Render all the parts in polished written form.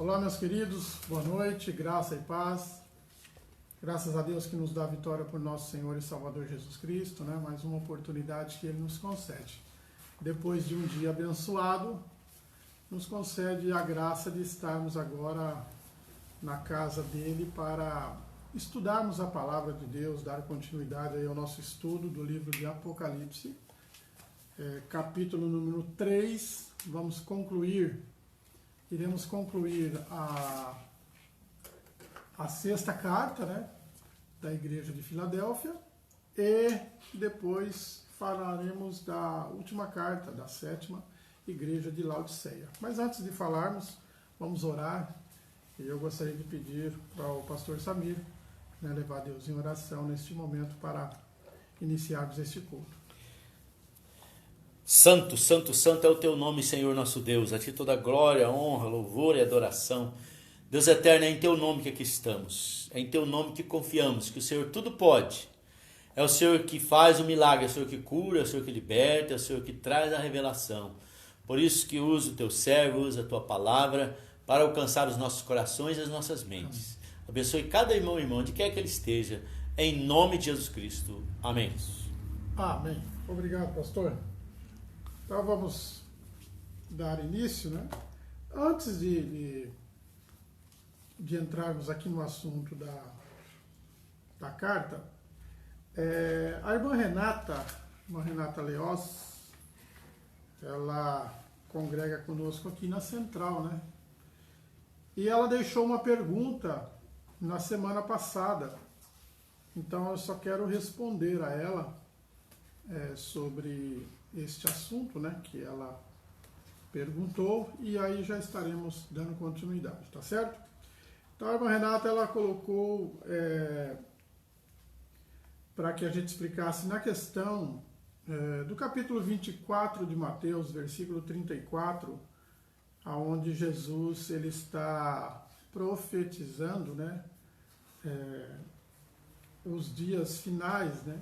Olá, meus queridos, boa noite, graça e paz. Graças a Deus que nos dá a vitória por nosso Senhor e Salvador Jesus Cristo, né? Mais uma oportunidade que Ele nos concede. Depois de um dia abençoado, nos concede a graça de estarmos agora na casa dele para estudarmos a palavra de Deus, dar continuidade aí ao nosso estudo do livro de Apocalipse, capítulo número 3. Iremos concluir a sexta carta, né, da Igreja de Filadélfia, e depois falaremos da última carta, da sétima Igreja de Laodiceia. Mas antes de falarmos, vamos orar, e eu gostaria de pedir para o pastor Samir, né, levar Deus em oração neste momento para iniciarmos este culto. Santo, santo, santo é o teu nome, Senhor nosso Deus. A ti toda glória, honra, louvor e adoração. Deus eterno, é em teu nome que aqui estamos. É em teu nome que confiamos, que o Senhor tudo pode. É o Senhor que faz o milagre, é o Senhor que cura, é o Senhor que liberta, é o Senhor que traz a revelação. Por isso que usa o teu servo, usa a tua palavra para alcançar os nossos corações e as nossas mentes. Abençoe cada irmão e irmã, onde quer que ele esteja, em nome de Jesus Cristo. Amém. Amém. Obrigado, pastor. Então vamos dar início, né? Antes de entrarmos aqui no assunto da carta, a irmã Renata Leoz, ela congrega conosco aqui na Central, né? E ela deixou uma pergunta na semana passada, então eu só quero responder a ela sobre este assunto, né, que ela perguntou, e aí já estaremos dando continuidade, tá certo? Então a irmã Renata, ela colocou para que a gente explicasse na questão do capítulo 24 de Mateus, versículo 34, aonde Jesus ele está profetizando, né, os dias finais, né?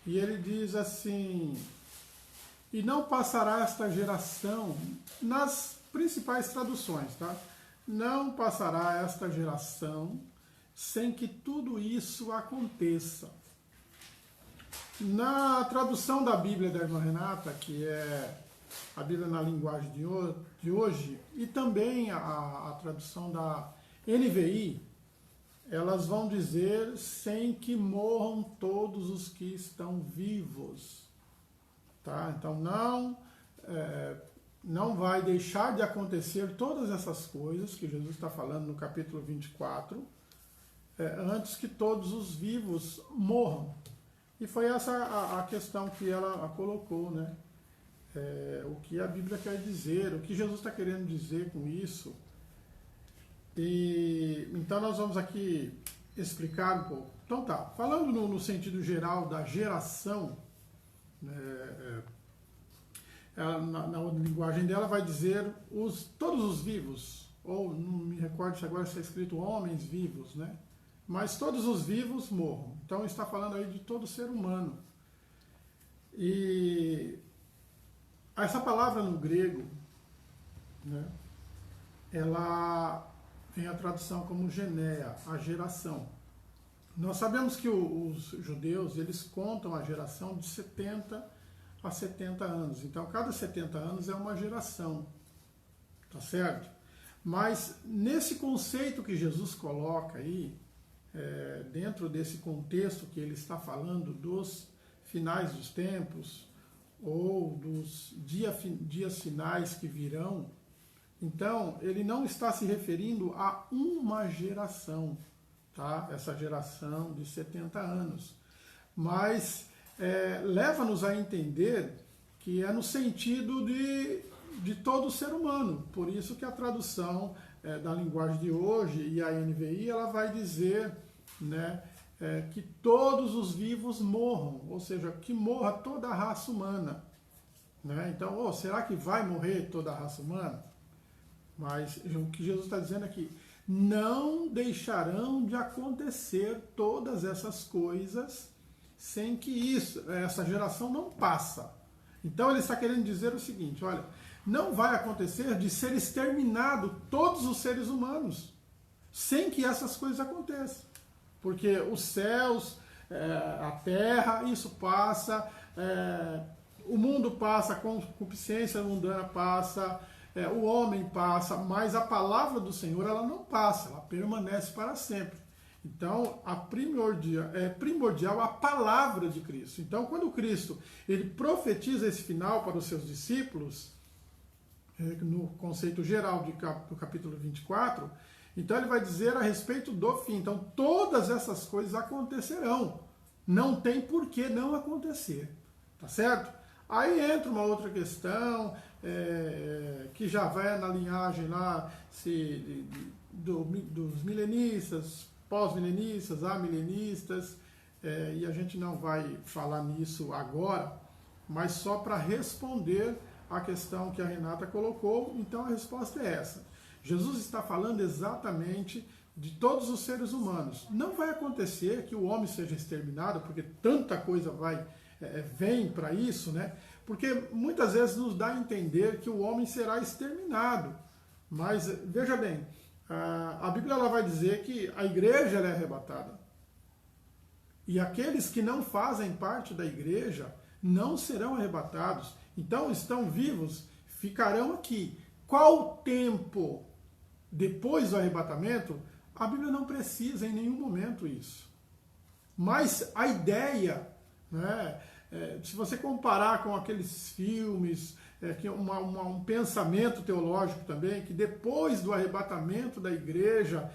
E ele diz assim: e não passará esta geração, nas principais traduções, tá? Não passará esta geração sem que tudo isso aconteça. Na tradução da Bíblia da irmã Renata, que é a Bíblia na linguagem de hoje, e também a tradução da NVI, elas vão dizer sem que morram todos os que estão vivos. Tá? Então não vai deixar de acontecer todas essas coisas que Jesus está falando no capítulo 24, antes que todos os vivos morram. E foi essa a questão que ela colocou, né? O que a Bíblia quer dizer, o que Jesus está querendo dizer com isso. E então nós vamos aqui explicar um pouco. Então tá, falando no sentido geral da geração, na linguagem dela vai dizer todos os vivos, ou não me recordo se agora está escrito homens vivos, né? Mas todos os vivos morram. Então está falando aí de todo ser humano. E essa palavra no grego, né, ela tem a tradução como genéia, a geração. Nós sabemos que os judeus, eles contam a geração de 70 a 70 anos. Então, cada 70 anos é uma geração, tá certo? Mas, nesse conceito que Jesus coloca aí, dentro desse contexto que ele está falando dos finais dos tempos, ou dos dias finais que virão, então, ele não está se referindo a uma geração, tá? Essa geração de 70 anos. Mas leva-nos a entender que é no sentido de todo ser humano. Por isso que a tradução da linguagem de hoje e a NVI, ela vai dizer, né, que todos os vivos morram, ou seja, que morra toda a raça humana. Né? Então, será que vai morrer toda a raça humana? Mas o que Jesus está dizendo aqui, não deixarão de acontecer todas essas coisas sem que essa geração não passa. Então ele está querendo dizer o seguinte, olha, não vai acontecer de ser exterminado todos os seres humanos, sem que essas coisas aconteçam. Porque os céus, a terra, isso passa, o mundo passa, a concupiscência mundana passa, o homem passa, mas a palavra do Senhor ela não passa, ela permanece para sempre. Então, é primordial a palavra de Cristo. Então, quando Cristo ele profetiza esse final para os seus discípulos, no conceito geral do capítulo 24, então ele vai dizer a respeito do fim. Então, todas essas coisas acontecerão. Não tem por que não acontecer. Tá certo? Aí entra uma outra questão, que já vai na linhagem lá dos milenistas, pós-milenistas, amilenistas, e a gente não vai falar nisso agora, mas só para responder a questão que a Renata colocou, então a resposta é essa. Jesus está falando exatamente de todos os seres humanos. Não vai acontecer que o homem seja exterminado, porque tanta coisa vem para isso, né? Porque muitas vezes nos dá a entender que o homem será exterminado. Mas veja bem, a Bíblia ela vai dizer que a igreja ela é arrebatada. E aqueles que não fazem parte da igreja não serão arrebatados. Então estão vivos, ficarão aqui. Qual tempo depois do arrebatamento? A Bíblia não precisa em nenhum momento isso. Mas a ideia, né, se você comparar com aqueles filmes, um pensamento teológico também, que depois do arrebatamento da igreja,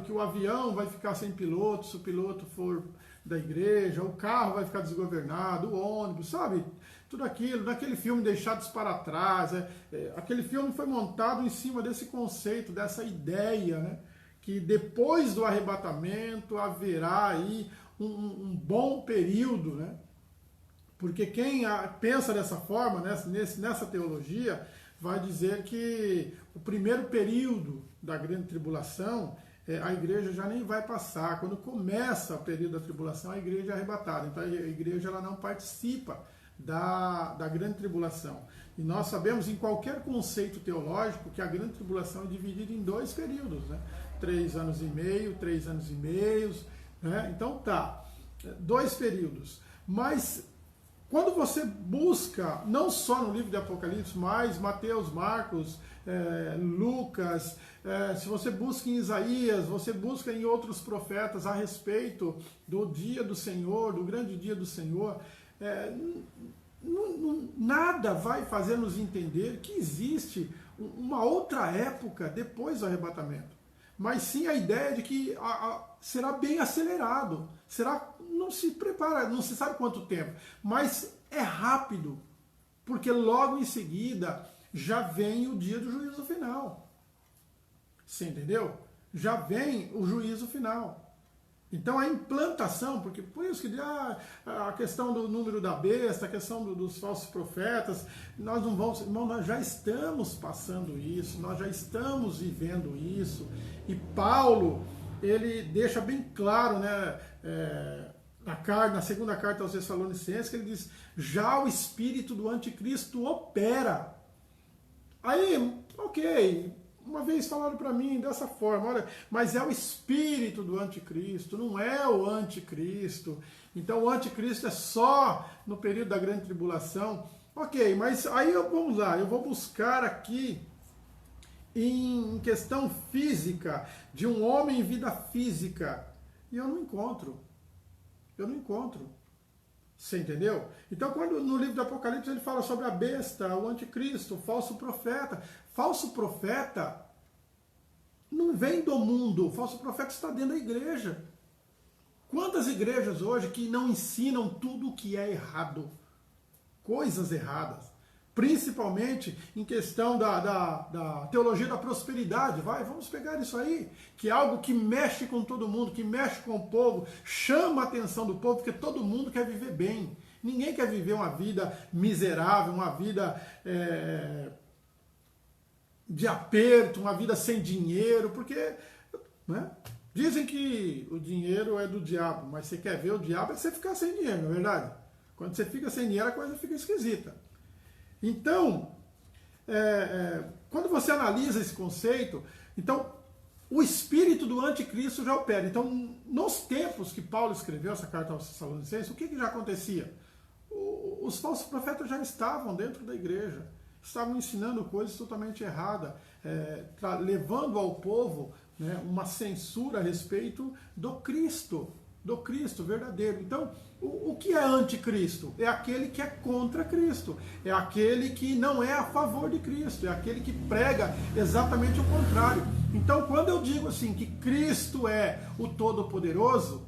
que o avião vai ficar sem piloto, se o piloto for da igreja, o carro vai ficar desgovernado, o ônibus, sabe? Tudo aquilo, naquele filme Deixados para Trás, aquele filme foi montado em cima desse conceito, dessa ideia, né? Que depois do arrebatamento haverá aí um bom período, né? Porque quem pensa dessa forma, nessa teologia, vai dizer que o primeiro período da grande tribulação, a igreja já nem vai passar. Quando começa o período da tribulação, a igreja é arrebatada. Então a igreja ela não participa da grande tribulação. E nós sabemos em qualquer conceito teológico que a grande tribulação é dividida em 2 períodos, né? 3 anos e meio, 3 anos e meio, né? Então tá, 2 períodos. Mas quando você busca, não só no livro de Apocalipse, mas Mateus, Marcos, Lucas, se você busca em Isaías, você busca em outros profetas a respeito do dia do Senhor, do grande dia do Senhor, nada vai fazer nos entender que existe uma outra época depois do arrebatamento. Mas sim a ideia de que será bem acelerado, não se prepara, não se sabe quanto tempo, mas é rápido, porque logo em seguida já vem o dia do juízo final. Você entendeu? Já vem o juízo final. Então a implantação, porque por isso que a questão do número da besta, a questão dos falsos profetas, nós não vamos, irmão, nós já estamos passando isso, nós já estamos vivendo isso. E Paulo, ele deixa bem claro, né, na segunda carta aos Tessalonicenses, que ele diz, já o espírito do anticristo opera. Aí, ok, uma vez falaram para mim dessa forma, olha, mas é o espírito do anticristo, não é o anticristo. Então o anticristo é só no período da grande tribulação. Ok, mas aí vamos lá, eu vou buscar aqui em questão física, de um homem em vida física, e eu não encontro. Você entendeu? Então, quando no livro do Apocalipse ele fala sobre a besta, o anticristo, o falso profeta não vem do mundo, o falso profeta está dentro da igreja. Quantas igrejas hoje que não ensinam tudo o que é errado? Coisas erradas. Principalmente em questão da teologia da prosperidade. Vamos pegar isso aí, que é algo que mexe com todo mundo, que mexe com o povo, chama a atenção do povo, porque todo mundo quer viver bem. Ninguém quer viver uma vida miserável, uma vida de aperto, uma vida sem dinheiro, porque, né, dizem que o dinheiro é do diabo, mas você quer ver o diabo é você ficar sem dinheiro, não é verdade? Quando você fica sem dinheiro, a coisa fica esquisita. Então, quando você analisa esse conceito, então o espírito do anticristo já opera. Então, nos tempos que Paulo escreveu essa carta aos Tessalonicenses, o que já acontecia? Os falsos profetas já estavam dentro da igreja, estavam ensinando coisas totalmente erradas, levando ao povo, né, uma censura a respeito do Cristo verdadeiro. Então, o que é anticristo? É aquele que é contra Cristo, é aquele que não é a favor de Cristo, é aquele que prega exatamente o contrário. Então, quando eu digo assim que Cristo é o Todo-Poderoso,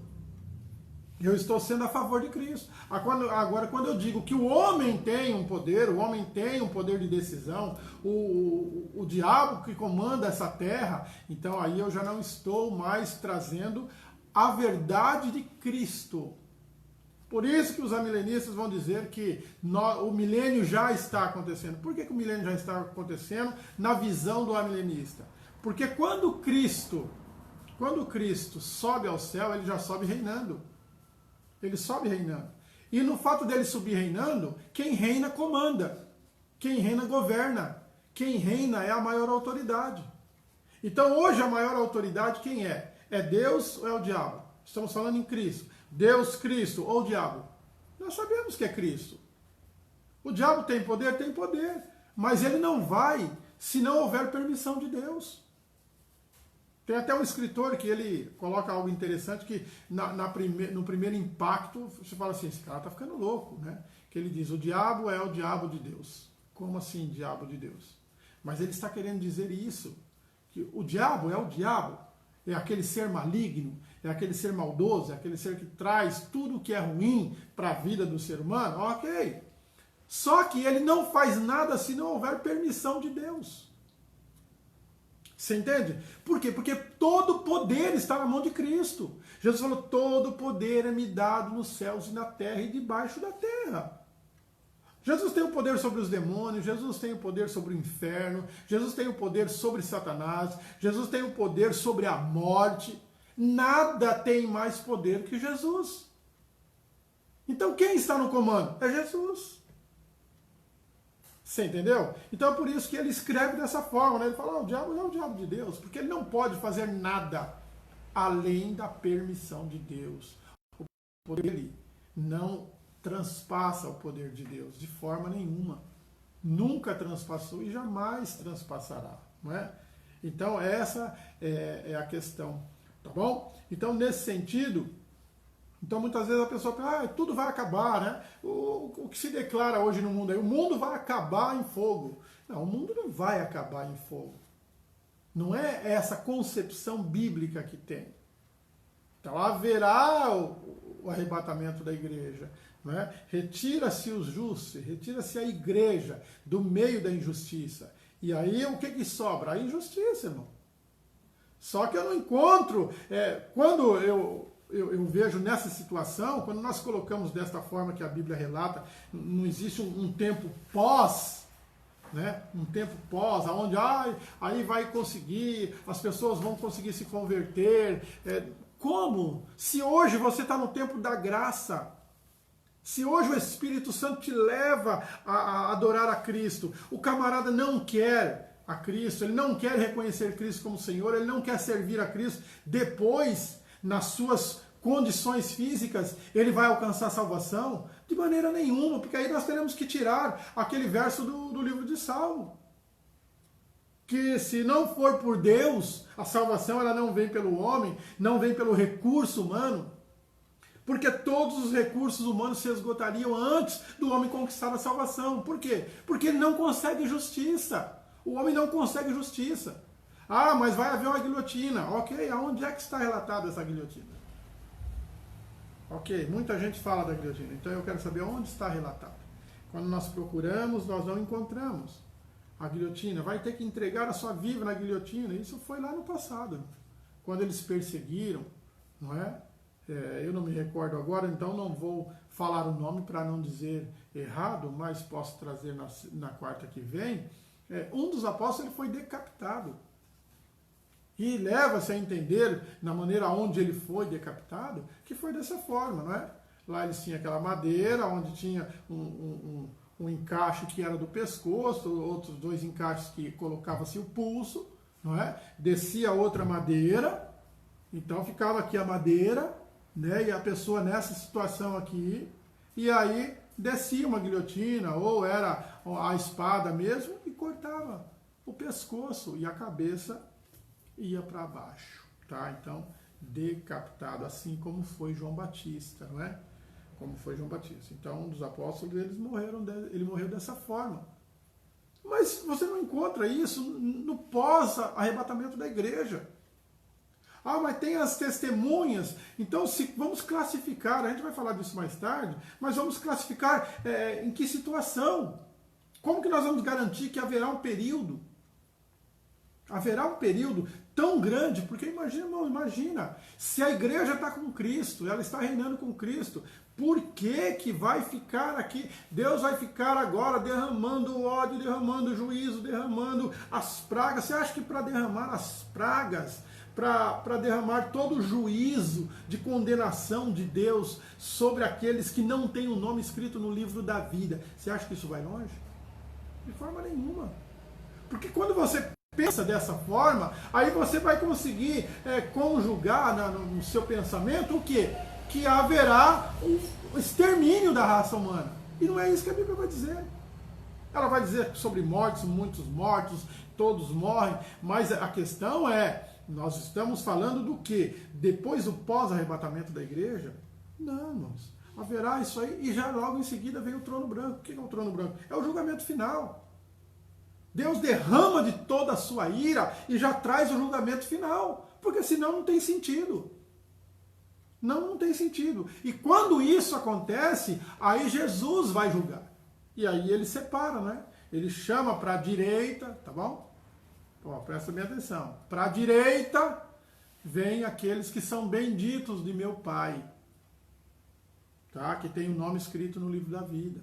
eu estou sendo a favor de Cristo. Agora, quando eu digo que o homem tem um poder de decisão, o diabo que comanda essa terra, então aí eu já não estou mais trazendo a verdade de Cristo. Por isso que os amilenistas vão dizer que o milênio já está acontecendo. Por que o milênio já está acontecendo na visão do amilenista? Porque quando Cristo sobe ao céu, ele já sobe reinando. Ele sobe reinando. E no fato dele subir reinando, quem reina comanda. Quem reina governa. Quem reina é a maior autoridade. Então hoje a maior autoridade quem é? É Deus ou é o diabo? Estamos falando em Cristo. Deus, Cristo ou o diabo? Nós sabemos que é Cristo. O diabo tem poder? Tem poder. Mas ele não vai se não houver permissão de Deus. Tem até um escritor que ele coloca algo interessante que no primeiro impacto você fala assim, esse cara está ficando louco, né? Que ele diz, o diabo é o diabo de Deus. Como assim diabo de Deus? Mas ele está querendo dizer isso, que o diabo é o diabo, é aquele ser maligno, é aquele ser maldoso, é aquele ser que traz tudo que é ruim para a vida do ser humano, ok. Só que ele não faz nada se não houver permissão de Deus. Você entende? Por quê? Porque todo poder está na mão de Cristo. Jesus falou, todo poder é me dado nos céus e na terra e debaixo da terra. Jesus tem o poder sobre os demônios, Jesus tem o poder sobre o inferno, Jesus tem o poder sobre Satanás, Jesus tem o poder sobre a morte. Nada tem mais poder que Jesus. Então quem está no comando? É Jesus. Você entendeu? Então é por isso que ele escreve dessa forma, né? Ele fala, o diabo é o diabo de Deus, porque ele não pode fazer nada além da permissão de Deus. O poder dele não transpassa o poder de Deus de forma nenhuma. Nunca transpassou e jamais transpassará, não é? Então essa é a questão, tá bom? Então nesse sentido, então muitas vezes a pessoa pensa, tudo vai acabar, né? O que se declara hoje no mundo aí, o mundo vai acabar em fogo. Não, o mundo não vai acabar em fogo. Não é essa concepção bíblica que tem. Então haverá o arrebatamento da igreja, não é? Retira-se os justos, retira-se a igreja do meio da injustiça. E aí o que sobra? A injustiça, irmão. Só que eu não encontro, quando eu vejo nessa situação, quando nós colocamos desta forma que a Bíblia relata, não existe um tempo pós, né? Um tempo pós, onde aí vai conseguir, as pessoas vão conseguir se converter. Como? Se hoje você está no tempo da graça, se hoje o Espírito Santo te leva a adorar a Cristo, o camarada não quer a Cristo, ele não quer reconhecer Cristo como Senhor, ele não quer servir a Cristo, depois, nas suas condições físicas, ele vai alcançar a salvação? De maneira nenhuma, porque aí nós teremos que tirar aquele verso do livro de Salmo. Que se não for por Deus, a salvação ela não vem pelo homem, não vem pelo recurso humano, porque todos os recursos humanos se esgotariam antes do homem conquistar a salvação. Por quê? Porque ele não consegue justiça. O homem não consegue justiça. Mas vai haver uma guilhotina. Ok, aonde é que está relatada essa guilhotina? Ok, muita gente fala da guilhotina, então eu quero saber onde está relatado. Quando nós procuramos, nós não encontramos a guilhotina. Vai ter que entregar a sua vida na guilhotina. Isso foi lá no passado, quando eles perseguiram, não é? Eu não me recordo agora, então não vou falar o nome para não dizer errado, mas posso trazer na quarta que vem. Um dos apóstolos ele foi decapitado. E leva-se a entender, na maneira onde ele foi decapitado, que foi dessa forma, não é? Lá eles tinham aquela madeira, onde tinha um encaixe que era do pescoço, outros 2 encaixes que colocava-se o pulso, não é? Descia outra madeira, então ficava aqui a madeira, né? E a pessoa nessa situação aqui, e aí descia uma guilhotina, ou era a espada mesmo, e cortava o pescoço, e a cabeça ia para baixo, tá? Então, decapitado, assim como foi João Batista, não é? Como foi João Batista. Então, um dos apóstolos, ele morreu dessa forma. Mas você não encontra isso no pós-arrebatamento da igreja. Ah, mas tem as testemunhas. Então, vamos classificar, a gente vai falar disso mais tarde, mas vamos classificar em que situação? Como que nós vamos garantir que haverá um período? Haverá um período tão grande, porque imagina, se a igreja está com Cristo, ela está reinando com Cristo, por que vai ficar aqui? Deus vai ficar agora derramando ódio, derramando juízo, derramando as pragas. Você acha que para derramar as pragas, para derramar todo o juízo de condenação de Deus sobre aqueles que não têm o nome escrito no livro da vida, você acha que isso vai longe? De forma nenhuma. Porque quando você pensa dessa forma, aí você vai conseguir conjugar no seu pensamento o quê? Que haverá um extermínio da raça humana. E não é isso que a Bíblia vai dizer. Ela vai dizer sobre mortes, muitos mortos, todos morrem, mas a questão é, nós estamos falando do quê? Depois do pós-arrebatamento da igreja? Não, irmãos. Haverá isso aí e já logo em seguida vem o trono branco. O que é o trono branco? É o julgamento final. Deus derrama de toda a sua ira e já traz o julgamento final, porque senão não tem sentido. Não tem sentido. E quando isso acontece, aí Jesus vai julgar. E aí ele separa, né? Ele chama para a direita, tá bom? Ó, presta bem atenção. Para a direita vem aqueles que são benditos de meu Pai, tá? Que tem o nome escrito no livro da vida.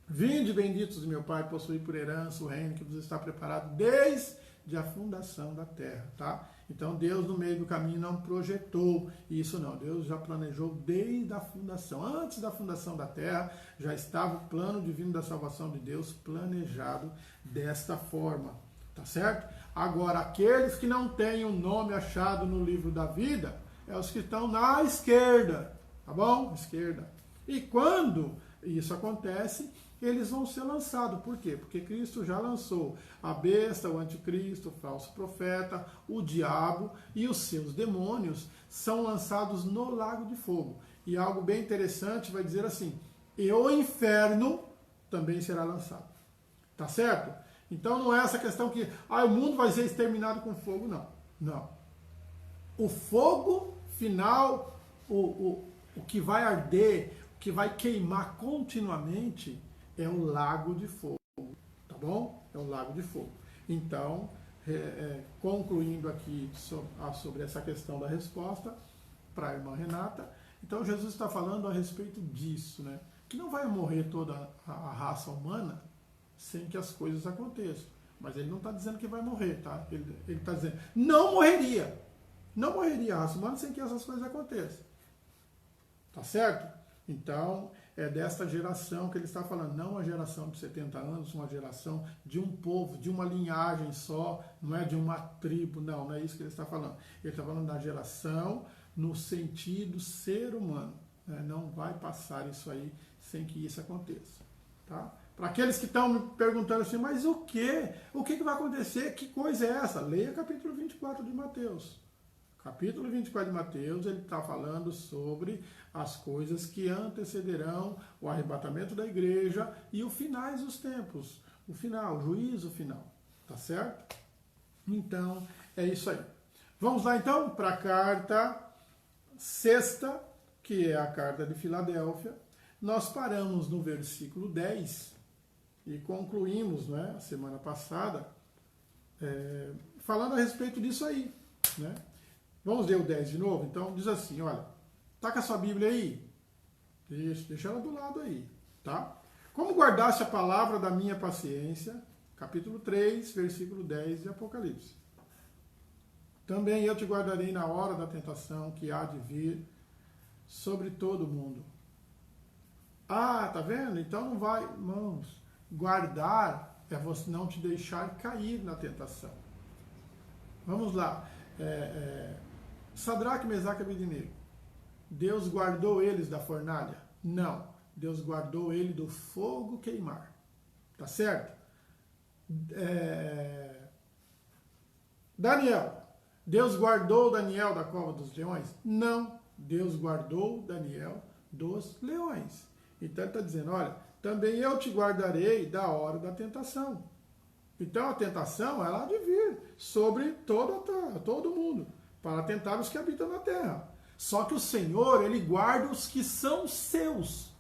Vinde, benditos de meu Pai, possuí por herança o reino que vos está preparado desde a fundação da terra, tá? Então Deus no meio do caminho não projetou isso não, Deus já planejou desde a fundação, antes da fundação da terra, já estava o plano divino da salvação de Deus planejado desta forma, tá certo? Agora, aqueles que não têm o nome achado no livro da vida, é os que estão na esquerda, tá bom? Esquerda. E quando isso acontece, eles vão ser lançados. Por quê? Porque Cristo já lançou a besta, o anticristo, o falso profeta, o diabo e os seus demônios são lançados no lago de fogo. E algo bem interessante vai dizer assim, e o inferno também será lançado. Tá certo? Então não é essa questão que o mundo vai ser exterminado com fogo, não. Não. O fogo final, o que vai arder, o que vai queimar continuamente, é o lago de fogo, tá bom? É o lago de fogo. Então, concluindo aqui sobre essa questão da resposta para a irmã Renata, então Jesus está falando a respeito disso, né? Que não vai morrer toda a raça humana sem que as coisas aconteçam. Mas ele não está dizendo que vai morrer, tá? Ele está dizendo, não morreria. Não morreria a raça humana sem que essas coisas aconteçam. Tá certo? Então, é desta geração que ele está falando, não uma geração de 70 anos, uma geração de um povo, de uma linhagem só, não é de uma tribo, não é isso que ele está falando. Ele está falando da geração no sentido ser humano, né? Não vai passar isso aí sem que isso aconteça, tá? Para aqueles que estão me perguntando assim, mas o quê? O que vai acontecer? Que coisa é essa? Leia capítulo 24 de Mateus. Capítulo 24 de Mateus, ele está falando sobre as coisas que antecederão o arrebatamento da igreja e o finais dos tempos. O final, o juízo final. Tá certo? Então, é isso aí. Vamos lá então para a carta sexta, que é a carta de Filadélfia. Nós paramos no versículo 10 e concluímos, né, a semana passada, falando a respeito disso aí, né? Vamos ler o 10 de novo? Então diz assim, olha, tá com a sua Bíblia aí? Deixa ela do lado aí, tá? Como guardaste a palavra da minha paciência, capítulo 3, versículo 10 de Apocalipse. Também eu te guardarei na hora da tentação que há de vir sobre todo o mundo. Ah, tá vendo? Então não vai, irmãos. Guardar é você não te deixar cair na tentação. Vamos lá. Sadraque, Mesaque e Abednego. Deus guardou eles da fornalha? Não. Deus guardou ele do fogo queimar. Tá certo? Daniel. Deus guardou Daniel da cova dos leões? Não. Deus guardou Daniel dos leões. Então ele está dizendo, olha, também eu te guardarei da hora da tentação. Então a tentação, ela há de vir sobre todo mundo, para tentar os que habitam na terra. Só que o Senhor, ele guarda os que são seus.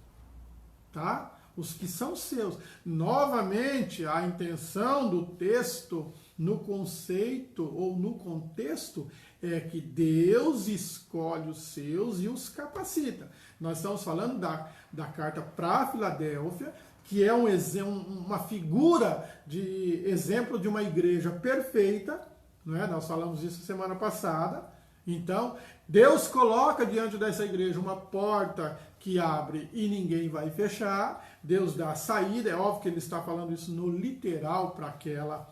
Tá? Os que são seus. Novamente, a intenção do texto, no conceito ou no contexto, é que Deus escolhe os seus e os capacita. Nós estamos falando da carta para Filadélfia, que é uma figura de exemplo de uma igreja perfeita, não é? Nós falamos isso semana passada. Então, Deus coloca diante dessa igreja uma porta que abre e ninguém vai fechar. Deus dá a saída, é óbvio que ele está falando isso no literal para aquela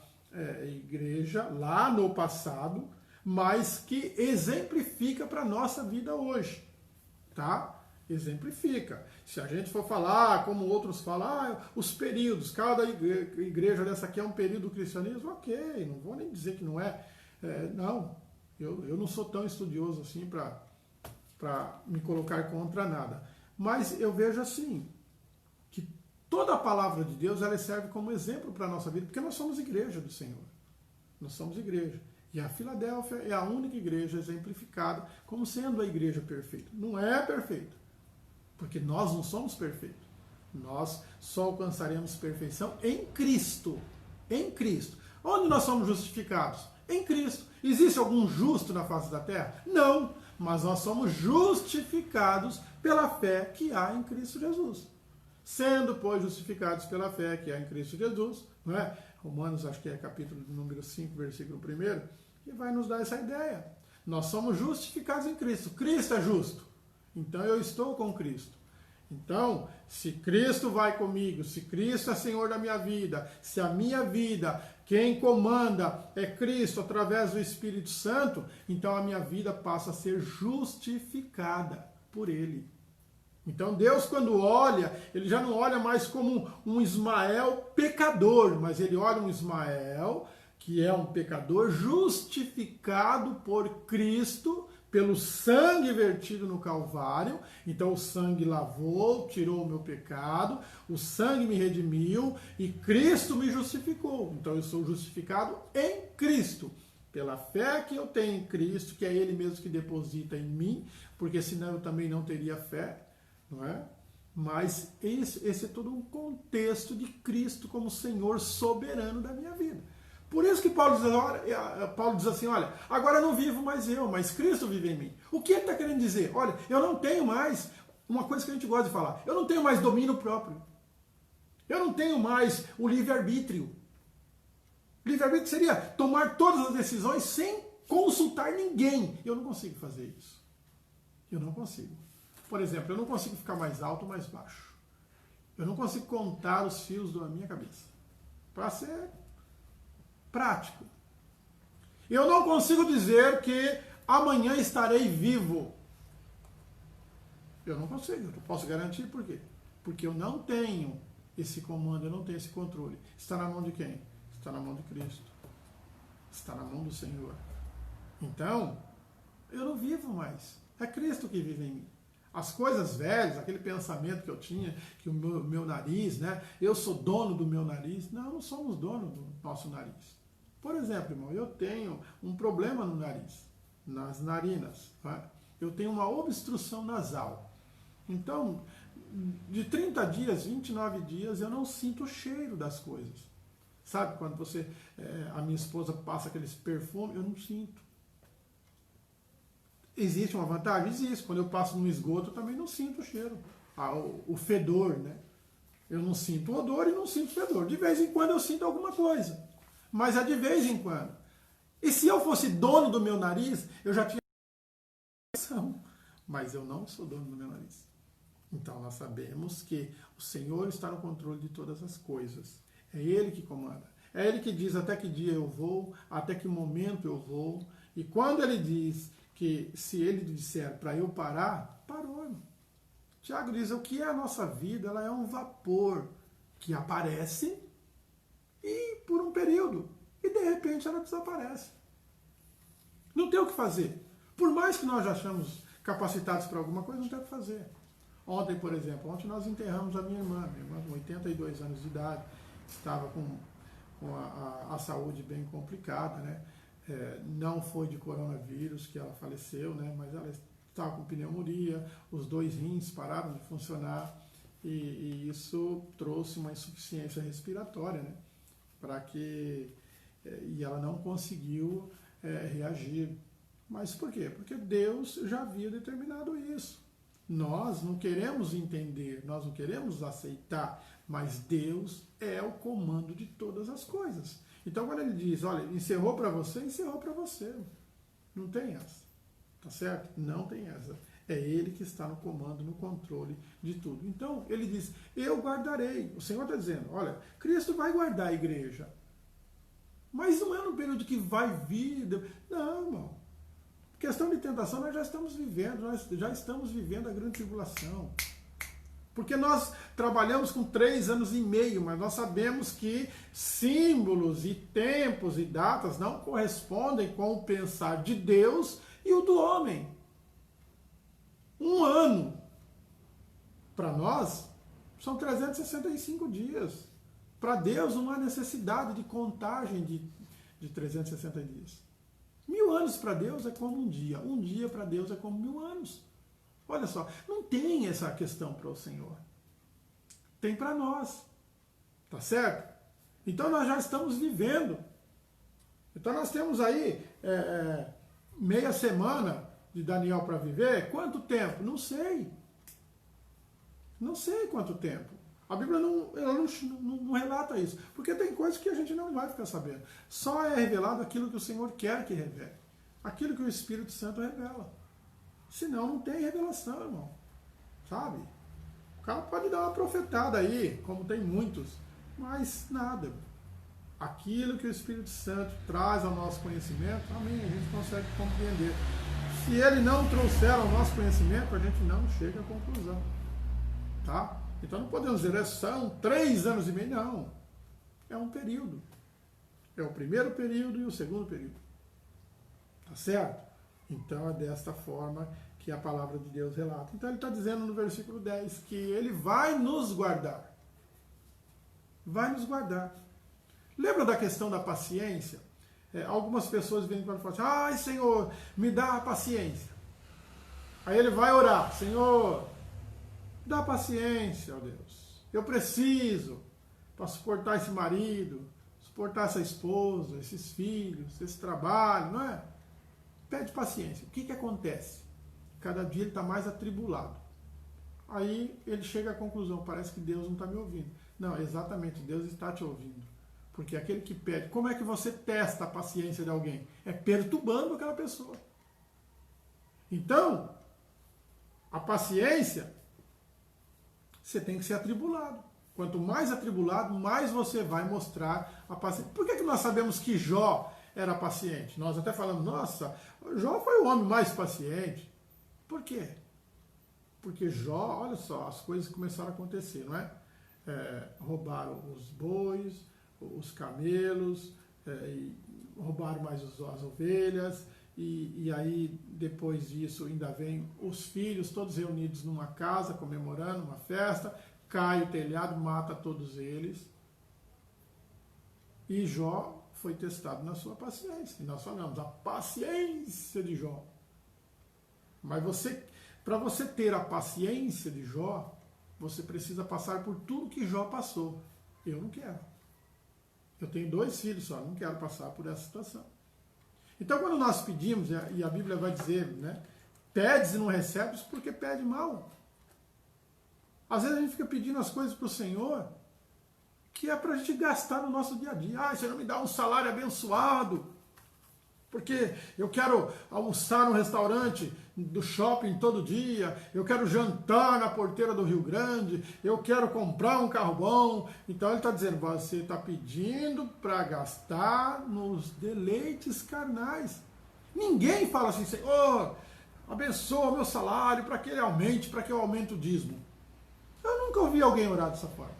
igreja lá no passado, mas que exemplifica para a nossa vida hoje, tá? Exemplifica. Se a gente for falar, como outros falam, os períodos, cada igreja dessa aqui é um período do cristianismo, ok, não vou nem dizer que não é. Não, eu não sou tão estudioso assim para me colocar contra nada. Mas eu vejo assim, que toda a palavra de Deus ela serve como exemplo para a nossa vida, porque nós somos igreja do Senhor. Nós somos igreja. E a Filadélfia é a única igreja exemplificada como sendo a igreja perfeita. Não é perfeita, porque nós não somos perfeitos. Nós só alcançaremos perfeição em Cristo. Em Cristo. Onde nós somos justificados? Em Cristo. Existe algum justo na face da terra? Não. Mas nós somos justificados pela fé que há em Cristo Jesus. Sendo, pois, justificados pela fé que há em Cristo Jesus, não é? Romanos, acho que é capítulo número 5, versículo 1, que vai nos dar essa ideia. Nós somos justificados em Cristo. Cristo é justo. Então eu estou com Cristo. Então, se Cristo vai comigo, se Cristo é Senhor da minha vida, se a minha vida, quem comanda é Cristo através do Espírito Santo, então a minha vida passa a ser justificada por Ele. Então Deus, quando olha, Ele já não olha mais como um Ismael pecador, mas Ele olha um Ismael que é um pecador justificado por Cristo, pelo sangue vertido no Calvário. Então o sangue lavou, tirou o meu pecado, o sangue me redimiu e Cristo me justificou. Então eu sou justificado em Cristo, pela fé que eu tenho em Cristo, que é Ele mesmo que deposita em mim, porque senão eu também não teria fé, não é? Mas esse é todo um contexto de Cristo como Senhor soberano da minha vida. Por isso que Paulo diz assim, olha, agora não vivo mais eu, mas Cristo vive em mim. O que ele está querendo dizer? Olha, eu não tenho mais, uma coisa que a gente gosta de falar, eu não tenho mais domínio próprio. Eu não tenho mais o livre-arbítrio. Livre-arbítrio seria tomar todas as decisões sem consultar ninguém. Eu não consigo fazer isso. Eu não consigo. Por exemplo, eu não consigo ficar mais alto ou mais baixo. Eu não consigo contar os fios da minha cabeça. Para ser prático. Eu não consigo dizer que amanhã estarei vivo. Eu não consigo. Eu posso garantir por quê? Porque eu não tenho esse comando, eu não tenho esse controle. Está na mão de quem? Está na mão de Cristo. Está na mão do Senhor. Então, eu não vivo mais. É Cristo que vive em mim. As coisas velhas, aquele pensamento que eu tinha, que o meu nariz, né? Eu sou dono do meu nariz. Não somos dono do nosso nariz. Por exemplo, irmão, eu tenho um problema no nariz, nas narinas. Tá? Eu tenho uma obstrução nasal. Então, de 30 dias, 29 dias, eu não sinto o cheiro das coisas. Sabe, quando a minha esposa passa aqueles perfumes, eu não sinto. Existe uma vantagem? Existe. Quando eu passo no esgoto, eu também não sinto o cheiro. O fedor, né? Eu não sinto o odor e não sinto o fedor. De vez em quando eu sinto alguma coisa. Mas é de vez em quando. E se eu fosse dono do meu nariz, eu já tinha... Mas eu não sou dono do meu nariz. Então nós sabemos que o Senhor está no controle de todas as coisas. É Ele que comanda. É Ele que diz até que dia eu vou, até que momento eu vou. E quando Ele diz que se Ele disser para eu parar, parou. Irmão. Tiago diz, o que é a nossa vida? Ela é um vapor que aparece e por um período. E de repente ela desaparece. Não tem o que fazer. Por mais que nós já achamos capacitados para alguma coisa, não tem o que fazer. Ontem, por exemplo, nós enterramos a minha irmã com 82 anos de idade, estava com a saúde bem complicada, né? Não foi de coronavírus que ela faleceu, né? Mas ela estava com pneumonia, os 2 rins pararam de funcionar e isso trouxe uma insuficiência respiratória, né? E ela não conseguiu reagir. Mas por quê? Porque Deus já havia determinado isso. Nós não queremos entender, nós não queremos aceitar, mas Deus é o comando de todas as coisas. Então quando Ele diz, olha, encerrou para você, encerrou para você. Não tem essa. Tá certo? Não tem essa. É Ele que está no comando, no controle de tudo. Então Ele diz, eu guardarei. O Senhor está dizendo, olha, Cristo vai guardar a igreja. Mas não é no período que vai vir. Não, irmão. Questão de tentação nós já estamos vivendo a grande tribulação. Porque nós trabalhamos com 3 anos e meio, mas nós sabemos que símbolos e tempos e datas não correspondem com o pensar de Deus e o do homem. 1 ano, para nós, são 365 dias. Para Deus não há necessidade de contagem de 360 dias. 1000 anos para Deus é como um dia. Um dia para Deus é como 1000 anos. Olha só, não tem essa questão para o Senhor. Tem para nós. Tá certo? Então nós já estamos vivendo. Então nós temos aí meia semana de Daniel para viver. Quanto tempo? Não sei. Não sei quanto tempo. A Bíblia não relata isso, porque tem coisas que a gente não vai ficar sabendo. Só é revelado aquilo que o Senhor quer que revele. Aquilo que o Espírito Santo revela. Senão não tem revelação, irmão. Sabe? O cara pode dar uma profetada aí, como tem muitos, mas nada. Aquilo que o Espírito Santo traz ao nosso conhecimento, amém, a gente consegue compreender. Se ele não trouxer ao nosso conhecimento, a gente não chega à conclusão. Tá? Então não podemos dizer, são 3 anos e meio, não. É um período. É o primeiro período e o segundo período. Tá certo? Então é desta forma que a palavra de Deus relata. Então ele está dizendo no versículo 10 que ele vai nos guardar. Vai nos guardar. Lembra da questão da paciência? Algumas pessoas vêm para falar assim, ai Senhor, me dá a paciência. Aí ele vai orar, Senhor, dá paciência, ó Deus. Eu preciso para suportar esse marido, suportar essa esposa, esses filhos, esse trabalho, não é? Pede paciência. O que acontece? Cada dia ele está mais atribulado. Aí ele chega à conclusão, parece que Deus não está me ouvindo. Não, exatamente, Deus está te ouvindo. Porque aquele que pede, como é que você testa a paciência de alguém? É perturbando aquela pessoa. Então, a paciência, você tem que ser atribulado. Quanto mais atribulado, mais você vai mostrar a paciência. Por que nós sabemos que Jó era paciente? Nós até falamos, nossa, Jó foi o homem mais paciente. Por quê? Porque Jó, olha só, as coisas começaram a acontecer, não é? Roubaram os bois, os camelos, roubaram mais as ovelhas, e aí depois disso ainda vem os filhos todos reunidos numa casa, comemorando uma festa, cai o telhado, mata todos eles, e Jó foi testado na sua paciência, e nós falamos, a paciência de Jó. Mas para você ter a paciência de Jó, você precisa passar por tudo que Jó passou. Eu não quero. Eu tenho 2 filhos só, não quero passar por essa situação. Então, quando nós pedimos, e a Bíblia vai dizer, né, pedes e não recebes porque pede mal. Às vezes a gente fica pedindo as coisas para o Senhor que é para a gente gastar no nosso dia a dia. Ah, Senhor, me dá um salário abençoado. porque eu quero almoçar no restaurante do shopping todo dia, eu quero jantar na porteira do Rio Grande, eu quero comprar um carro bom. Então ele está dizendo, você está pedindo para gastar nos deleites carnais. Ninguém fala assim, Senhor, abençoa o meu salário para que ele aumente, para que eu aumente o dízimo. Eu nunca ouvi alguém orar dessa forma.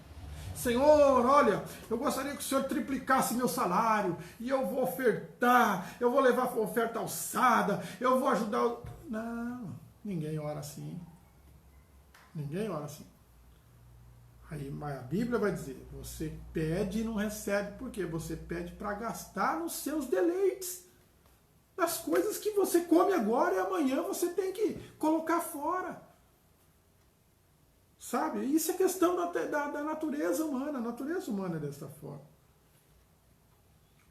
Senhor, olha, eu gostaria que o Senhor triplicasse meu salário, e eu vou ofertar, eu vou levar a oferta alçada, eu vou ajudar... Não, ninguém ora assim. Ninguém ora assim. Aí a Bíblia vai dizer, você pede e não recebe, por quê? Você pede para gastar nos seus deleites. Nas coisas que você come agora e amanhã você tem que colocar fora. Sabe? Isso é questão da natureza humana. A natureza humana é dessa forma.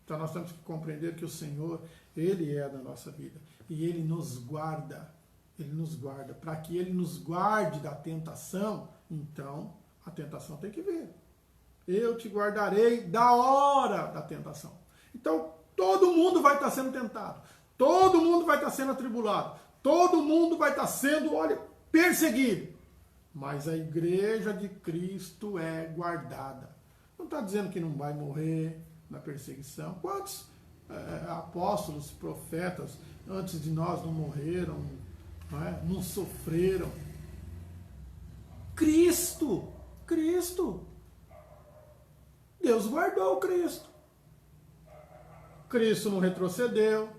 Então nós temos que compreender que o Senhor, Ele é da nossa vida. E Ele nos guarda. Ele nos guarda. Para que Ele nos guarde da tentação, então a tentação tem que vir. Eu te guardarei da hora da tentação. Então todo mundo vai estar sendo tentado. Todo mundo vai estar sendo atribulado. Todo mundo vai estar sendo, olha, perseguido. Mas a igreja de Cristo é guardada. Não está dizendo que não vai morrer na perseguição. Quantos apóstolos, profetas, antes de nós não morreram, não sofreram? Cristo, Deus guardou Cristo. Cristo não retrocedeu,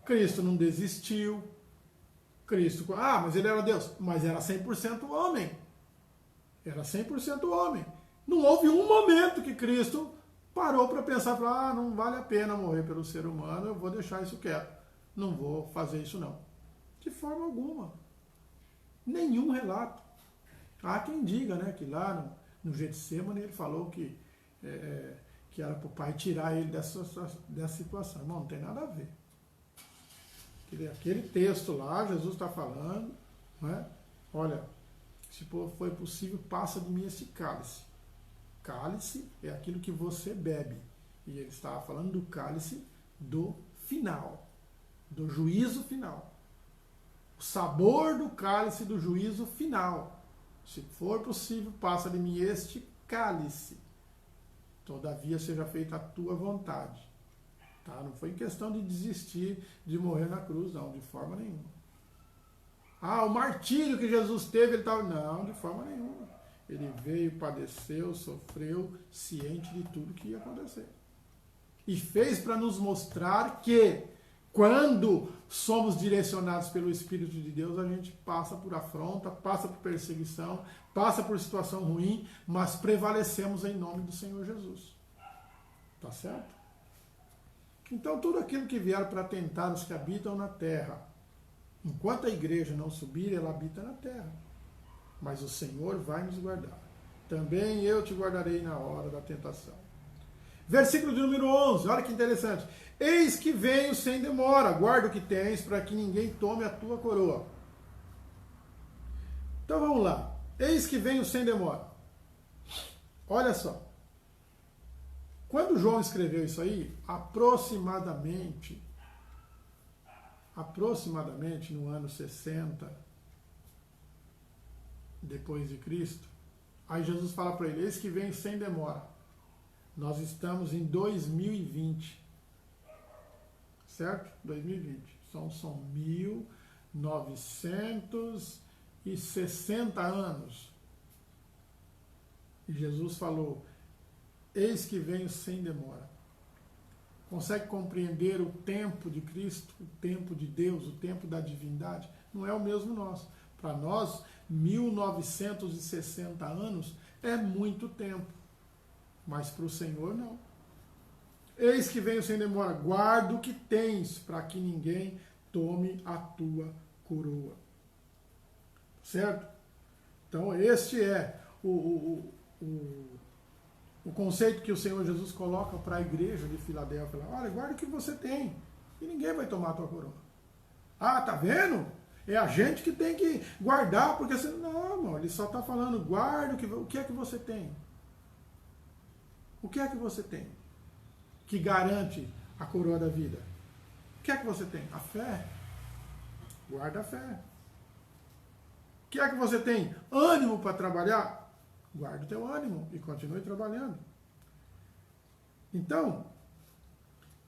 Cristo não desistiu. Cristo, mas ele era Deus, mas era 100% homem. Era 100% homem. Não houve um momento que Cristo parou para pensar, não vale a pena morrer pelo ser humano, eu vou deixar isso quieto. Não vou fazer isso não. De forma alguma. Nenhum relato. Há quem diga, né, que lá no Getsemane ele falou que era para o Pai tirar ele dessa situação. Não tem nada a ver. Aquele texto lá, Jesus está falando, olha, se for possível, passa de mim esse cálice. Cálice é aquilo que você bebe. E ele estava falando do cálice do final, do juízo final. O sabor do cálice do juízo final. Se for possível, passa de mim este cálice. Todavia seja feita a tua vontade. Tá? Não foi questão de desistir de morrer na cruz, não, de forma nenhuma. O martírio que Jesus teve, ele estava... Não, de forma nenhuma. Ele veio, padeceu, sofreu, ciente de tudo que ia acontecer. E fez para nos mostrar que, quando somos direcionados pelo Espírito de Deus, a gente passa por afronta, passa por perseguição, passa por situação ruim, mas prevalecemos em nome do Senhor Jesus. Tá certo? Então, tudo aquilo que vier para tentar os que habitam na terra, enquanto a igreja não subir, ela habita na terra. Mas o Senhor vai nos guardar. Também eu te guardarei na hora da tentação. Versículo de número 11, olha que interessante. Eis que venho sem demora, guarda o que tens, para que ninguém tome a tua coroa. Então vamos lá. Eis que venho sem demora. Olha só. Quando João escreveu isso aí, aproximadamente no ano 60 depois de Cristo, aí Jesus fala para ele, eis que vem sem demora. Nós estamos em 2020, certo? 2020. São 1960 anos. E Jesus falou, eis que venho sem demora. Consegue compreender o tempo de Cristo, o tempo de Deus, o tempo da divindade? Não é o mesmo nosso. Para nós, 1960 anos é muito tempo. Mas para o Senhor, não. Eis que venho sem demora. Guarda o que tens, para que ninguém tome a tua coroa. Certo? Então, este é o conceito que o Senhor Jesus coloca para a igreja de Filadélfia. Olha, guarda o que você tem, e ninguém vai tomar a tua coroa. Tá vendo? É a gente que tem que guardar, porque você... Não, irmão, ele só está falando, guarda o que é que você tem. O que é que você tem que garante a coroa da vida? O que é que você tem? A fé. Guarda a fé. O que é que você tem? Ânimo para trabalhar? Guarda o teu ânimo e continue trabalhando. Então,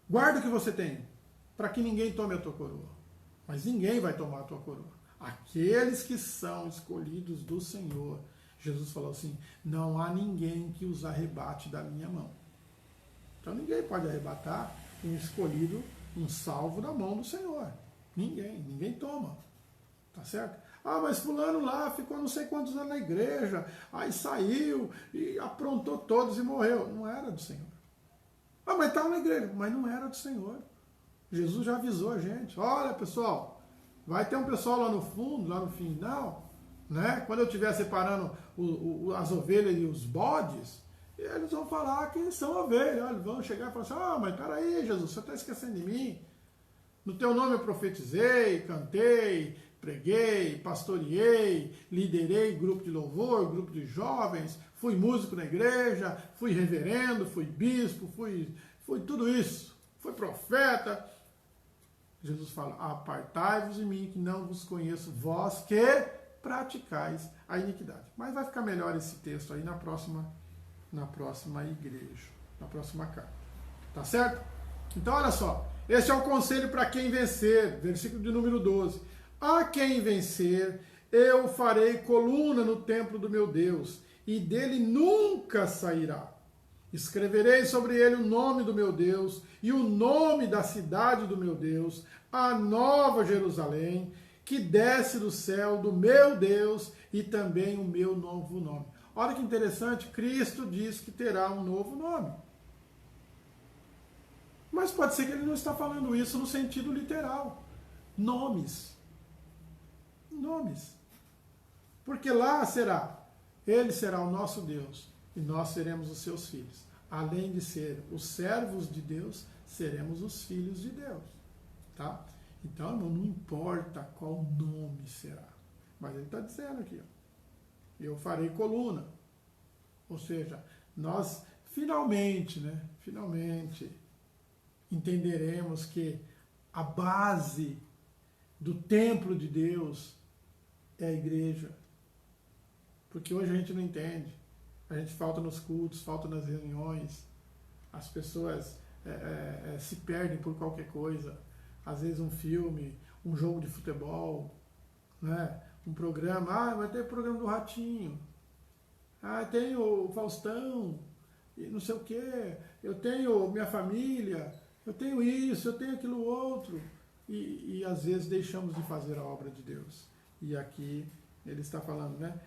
guarda o que você tem, para que ninguém tome a tua coroa. Mas ninguém vai tomar a tua coroa. Aqueles que são escolhidos do Senhor. Jesus falou assim, não há ninguém que os arrebate da minha mão. Então ninguém pode arrebatar um escolhido, um salvo da mão do Senhor. Ninguém toma. Tá certo? Ah, mas fulano lá ficou não sei quantos anos na igreja, aí saiu e aprontou todos e morreu. Não era do Senhor. Ah, mas estava na igreja, mas não era do Senhor. Jesus já avisou a gente. Olha, pessoal, vai ter um pessoal lá no fundo, lá no final, né? Quando eu estiver separando as ovelhas e os bodes, eles vão falar que são ovelhas. Eles vão chegar e falar assim, ah, mas peraí, Jesus, você está esquecendo de mim. No teu nome eu profetizei, cantei, preguei, pastoreei, liderei grupo de louvor, grupo de jovens, fui músico na igreja, fui reverendo, fui bispo, fui tudo isso, fui profeta. Jesus fala, apartai-vos de mim que não vos conheço, vós que praticais a iniquidade. Mas vai ficar melhor esse texto aí na próxima igreja, na próxima carta. Tá certo? Então olha só, esse é o conselho para quem vencer, versículo de número 12. A quem vencer, eu farei coluna no templo do meu Deus, e dele nunca sairá. Escreverei sobre ele o nome do meu Deus, e o nome da cidade do meu Deus, a nova Jerusalém, que desce do céu do meu Deus, e também o meu novo nome. Olha que interessante, Cristo diz que terá um novo nome. Mas pode ser que ele não está falando isso no sentido literal. Nomes. Porque lá ele será o nosso Deus e nós seremos os seus filhos. Além de ser os servos de Deus, seremos os filhos de Deus. Tá? Então, irmão, não importa qual nome será. Mas ele está dizendo aqui, ó, eu farei coluna. Ou seja, nós finalmente entenderemos que a base do templo de Deus é a igreja. Porque hoje a gente não entende. A gente falta nos cultos, falta nas reuniões. As pessoas se perdem por qualquer coisa. Às vezes um filme, um jogo de futebol, né? Um programa. Ah, vai ter o programa do Ratinho. Ah, tem o Faustão, e não sei o quê. Eu tenho minha família, eu tenho isso, eu tenho aquilo outro. E às vezes deixamos de fazer a obra de Deus. E aqui ele está falando, né?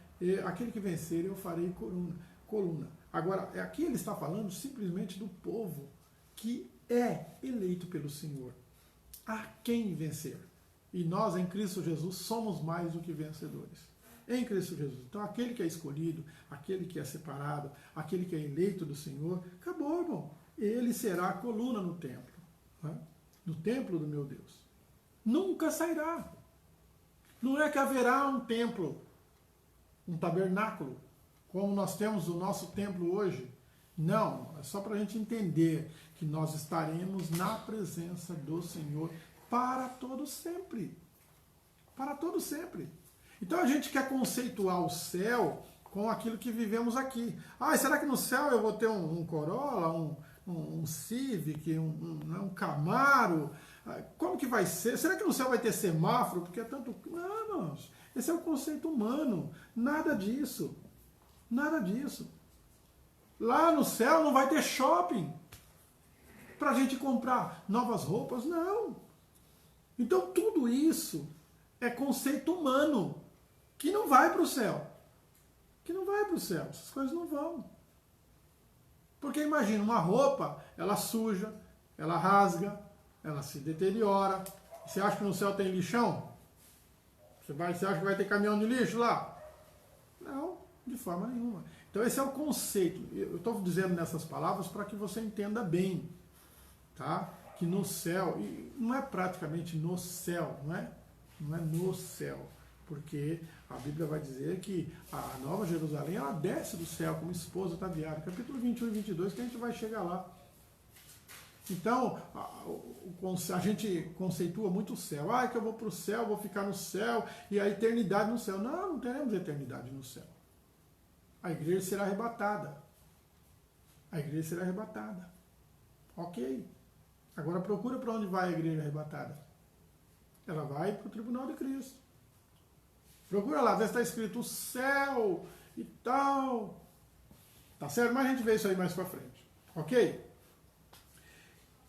Aquele que vencer eu farei coluna. Agora, aqui ele está falando simplesmente do povo que é eleito pelo Senhor. A quem vencer? E nós em Cristo Jesus somos mais do que vencedores. Em Cristo Jesus. Então aquele que é escolhido, aquele que é separado, aquele que é eleito do Senhor, acabou, irmão. Ele será a coluna no templo. Né? No templo do meu Deus. Nunca sairá. Não é que haverá um templo, um tabernáculo, como nós temos o nosso templo hoje. Não, é só para a gente entender que nós estaremos na presença do Senhor para todo sempre. Para todo sempre. Então a gente quer conceituar o céu com aquilo que vivemos aqui. Ah, será que no céu eu vou ter um Corolla, um Civic, um Camaro? Como que vai ser? Será que no céu vai ter semáforo? Porque é tanto... Não, irmãos. Esse é o conceito humano. Nada disso. Nada disso. Lá no céu não vai ter shopping para a gente comprar novas roupas. Não. Então tudo isso é conceito humano que não vai para o céu. Que não vai para o céu. Essas coisas não vão. Porque imagina, uma roupa, ela suja, ela rasga, ela se deteriora. Você acha que no céu tem lixão? Você acha que vai ter caminhão de lixo lá? Não, de forma nenhuma. Então esse é o conceito. Eu estou dizendo nessas palavras para que você entenda bem. Tá? Que no céu, e não é praticamente no céu, não é no céu. Porque a Bíblia vai dizer que a Nova Jerusalém, ela desce do céu como esposa ataviada. Capítulo 21 e 22, que a gente vai chegar lá. Então, a gente conceitua muito o céu. Ah, que eu vou para o céu, vou ficar no céu, e a eternidade no céu. Não, não teremos eternidade no céu. A igreja será arrebatada. A igreja será arrebatada. Ok. Agora procura para onde vai a igreja arrebatada. Ela vai para o tribunal de Cristo. Procura lá, vê se está escrito o céu e tal. Tá certo? Mas a gente vê isso aí mais para frente. Ok?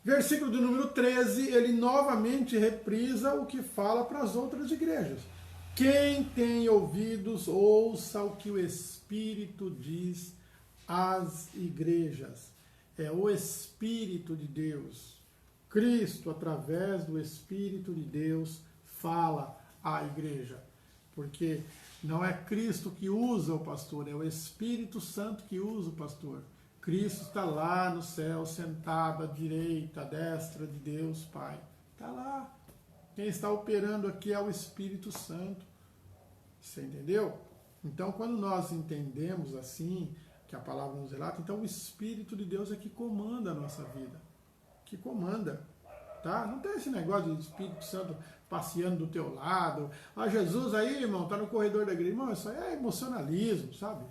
Versículo de número 13, ele novamente reprisa o que fala para as outras igrejas. Quem tem ouvidos, ouça o que o Espírito diz às igrejas. É o Espírito de Deus. Cristo, através do Espírito de Deus, fala à igreja. Porque não é Cristo que usa o pastor, é o Espírito Santo que usa o pastor. Cristo está lá no céu, sentado à direita, à destra de Deus, Pai. Está lá. Quem está operando aqui é o Espírito Santo. Você entendeu? Então, quando nós entendemos assim, que a palavra nos relata, então o Espírito de Deus é que comanda a nossa vida. Que comanda. Tá? Não tem esse negócio de Espírito Santo passeando do teu lado. Ah, Jesus aí, irmão, está no corredor da igreja. Irmão, isso aí é emocionalismo, sabe?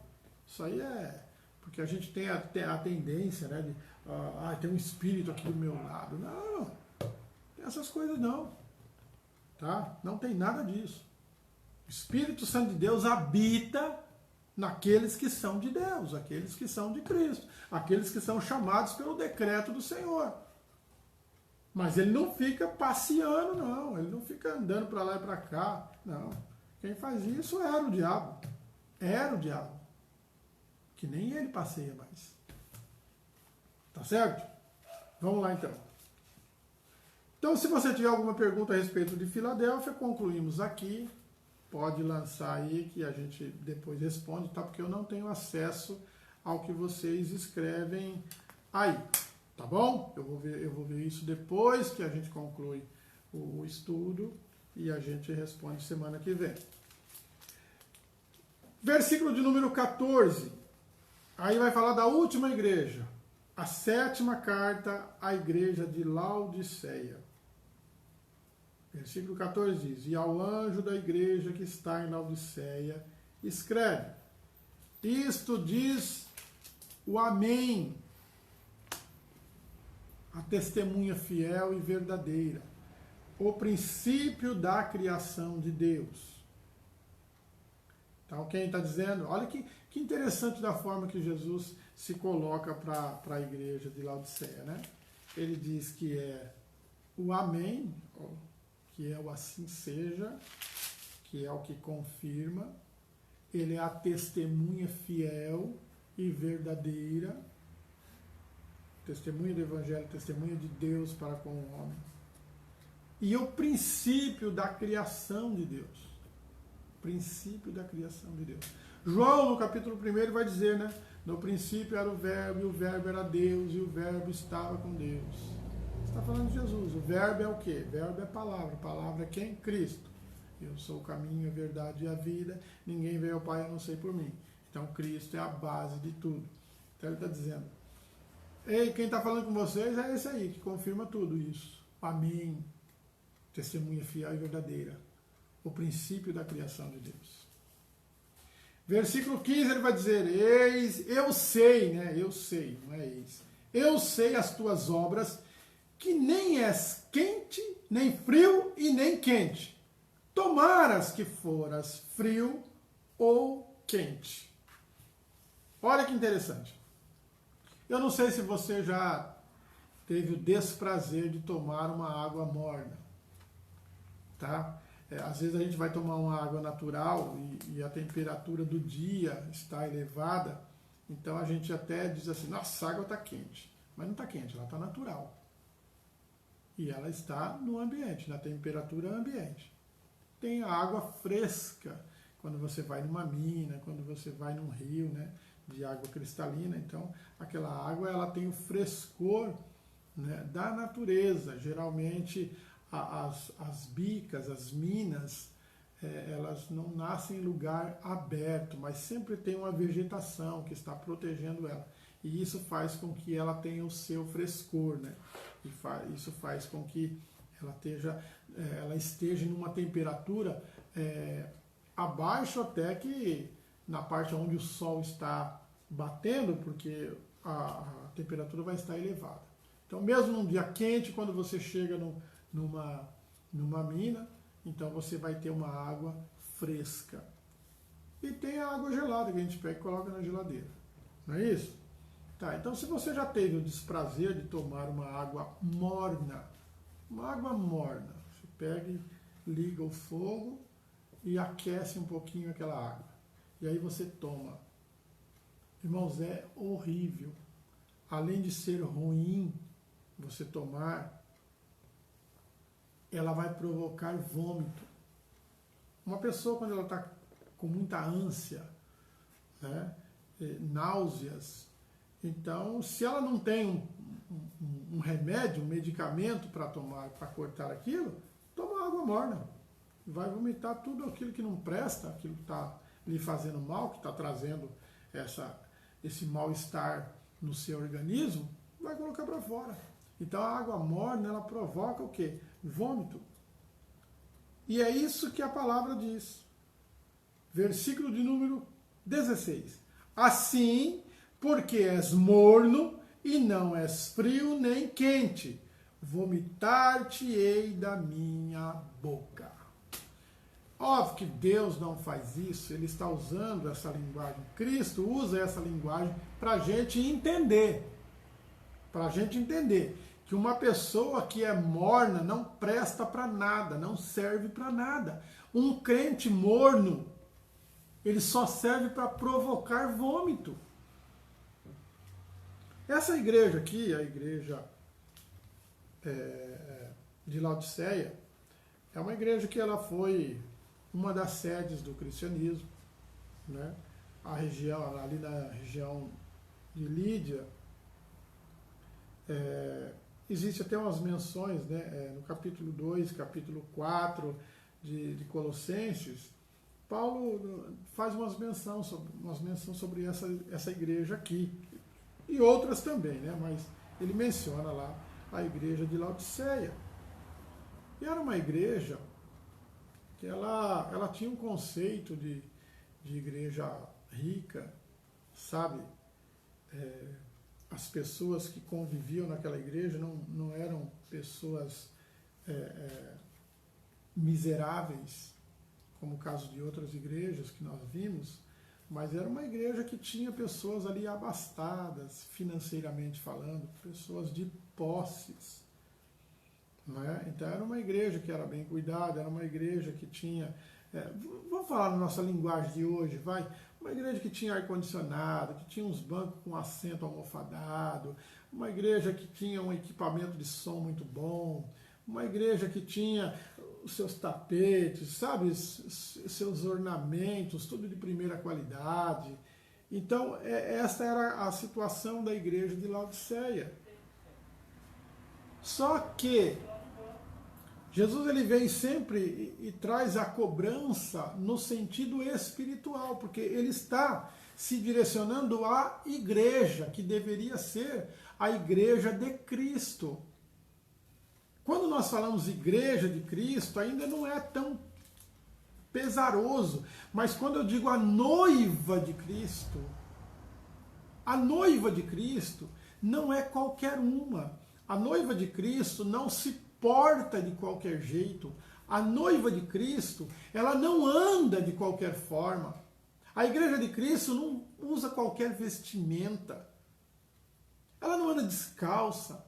Isso aí é... Porque a gente tem a tendência, né, de tem um espírito aqui do meu lado. Não, tem essas coisas não. Tá? Não tem nada disso. O Espírito Santo de Deus habita naqueles que são de Deus, aqueles que são de Cristo, aqueles que são chamados pelo decreto do Senhor. Mas ele não fica passeando, não. Ele não fica andando para lá e para cá. Não. Quem faz isso era o diabo. Era o diabo. Que nem ele passeia mais. Tá certo? Vamos lá então. Então, se você tiver alguma pergunta a respeito de Filadélfia, concluímos aqui. Pode lançar aí que a gente depois responde, tá? Porque eu não tenho acesso ao que vocês escrevem aí. Tá bom? Eu vou ver isso depois que a gente conclui o estudo e a gente responde semana que vem. Versículo de número 14. Aí vai falar da última igreja, a 7ª carta à igreja de Laodiceia. Versículo 14 diz: E ao anjo da igreja que está em Laodiceia, escreve: Isto diz o Amém, a testemunha fiel e verdadeira, o princípio da criação de Deus. Então, quem está dizendo, olha que interessante da forma que Jesus se coloca para a igreja de Laodiceia, né? Ele diz que é o Amém, que é o assim seja, que é o que confirma. Ele é a testemunha fiel e verdadeira, testemunha do Evangelho, testemunha de Deus para com o homem. E o princípio da criação de Deus. Princípio da criação de Deus. João, no capítulo 1, vai dizer, né? No princípio era o Verbo, e o Verbo era Deus, e o Verbo estava com Deus. Está falando de Jesus. O Verbo é o quê? O Verbo é palavra. A palavra é quem? Cristo. Eu sou o caminho, a verdade e a vida. Ninguém veio ao Pai a não ser por mim. Então, Cristo é a base de tudo. Então, ele está dizendo: ei, quem está falando com vocês é esse aí, que confirma tudo isso. Amém. Testemunha fiel e verdadeira. O princípio da criação de Deus. Versículo 15, ele vai dizer: eis, eu sei, né? Eu sei, não é eis. Eu sei as tuas obras, que nem és quente, nem frio e nem quente. Tomaras que foras frio ou quente. Olha que interessante. Eu não sei se você já teve o desprazer de tomar uma água morna. Tá? Às vezes a gente vai tomar uma água natural e a temperatura do dia está elevada, então a gente até diz assim: nossa, a água está quente. Mas não está quente, ela está natural. E ela está no ambiente, na temperatura ambiente. Tem a água fresca, quando você vai numa mina, quando você vai num rio, né, de água cristalina. Então, aquela água ela tem o frescor, né, da natureza. Geralmente, as bicas, as minas, elas não nascem em lugar aberto, mas sempre tem uma vegetação que está protegendo ela. e isso faz com que ela tenha o seu frescor, né? Isso faz com que ela esteja em uma temperatura abaixo até que na parte onde o sol está batendo, porque a temperatura vai estar elevada. Então, mesmo num dia quente, quando você chega numa mina, então você vai ter uma água fresca. E tem a água gelada que a gente pega e coloca na geladeira. Não é isso? Tá, então se você já teve o desprazer de tomar uma água morna, você pega e liga o fogo e aquece um pouquinho aquela água. E aí você toma. Irmãos, é horrível. Além de ser ruim você tomar, ela vai provocar vômito. Uma pessoa, quando ela está com muita ânsia, né, náuseas, então, se ela não tem um remédio, um medicamento para tomar, para cortar aquilo, toma água morna. Vai vomitar tudo aquilo que não presta, aquilo que está lhe fazendo mal, que está trazendo esse mal-estar no seu organismo, vai colocar para fora. Então a água morna, ela provoca o quê? Vômito. E é isso que a palavra diz. Versículo de número 16. Assim, porque és morno e não és frio nem quente, vomitar-te-ei da minha boca. Óbvio que Deus não faz isso, Ele está usando essa linguagem. Cristo usa essa linguagem para a gente entender. Para a gente entender que uma pessoa que é morna não presta para nada, não serve para nada. Um crente morno, ele só serve para provocar vômito. Essa igreja aqui, a igreja de Laodiceia, é uma igreja que ela foi uma das sedes do cristianismo, né? Ali na região de Lídia, existe até umas menções, né? No capítulo 2, capítulo 4 de Colossenses, Paulo faz umas menções sobre essa igreja aqui, e outras também, né? Mas ele menciona lá a igreja de Laodiceia. E era uma igreja que ela tinha um conceito de igreja rica, sabe? As pessoas que conviviam naquela igreja não eram pessoas miseráveis, como o caso de outras igrejas que nós vimos, mas era uma igreja que tinha pessoas ali abastadas, financeiramente falando, pessoas de posses. Né? Então era uma igreja que era bem cuidada, era uma igreja que tinha, vamos falar na nossa linguagem de hoje, vai, uma igreja que tinha ar-condicionado, que tinha uns bancos com assento almofadado, uma igreja que tinha um equipamento de som muito bom, uma igreja que tinha os seus tapetes, sabe, seus ornamentos, tudo de primeira qualidade. Então, essa era a situação da igreja de Laodiceia. Só que Jesus ele vem sempre e traz a cobrança no sentido espiritual, porque ele está se direcionando à igreja, que deveria ser a igreja de Cristo. Quando nós falamos igreja de Cristo, ainda não é tão pesaroso, mas quando eu digo a noiva de Cristo não é qualquer uma. A noiva de Cristo não se porta de qualquer jeito. A noiva de Cristo, ela não anda de qualquer forma. A igreja de Cristo não usa qualquer vestimenta. Ela não anda descalça.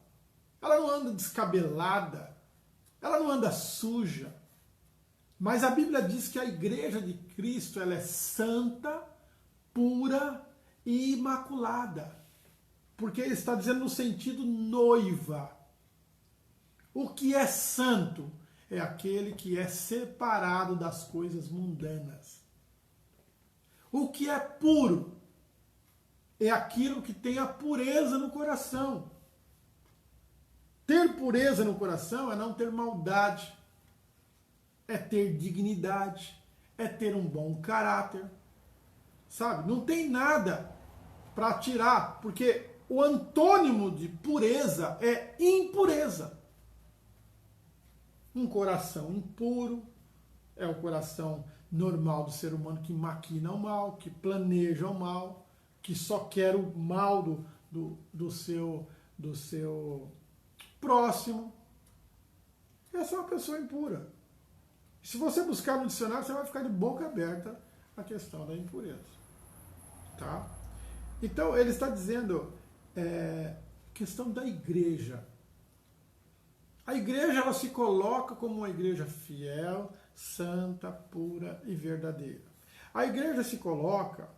Ela não anda descabelada. Ela não anda suja. Mas a Bíblia diz que a igreja de Cristo ela é santa, pura e imaculada. Porque ele está dizendo no sentido noiva. O que é santo é aquele que é separado das coisas mundanas. O que é puro é aquilo que tem a pureza no coração. Ter pureza no coração é não ter maldade, é ter dignidade, é ter um bom caráter, sabe? Não tem nada para tirar, porque o antônimo de pureza é impureza. Um coração impuro é o coração normal do ser humano que maquina o mal, que planeja o mal, que só quer o mal do seu próximo. Essa é uma pessoa impura. Se você buscar no dicionário, você vai ficar de boca aberta a questão da impureza. Tá? Então, ele está dizendo questão da igreja. A igreja ela se coloca como uma igreja fiel, santa, pura e verdadeira. A igreja se coloca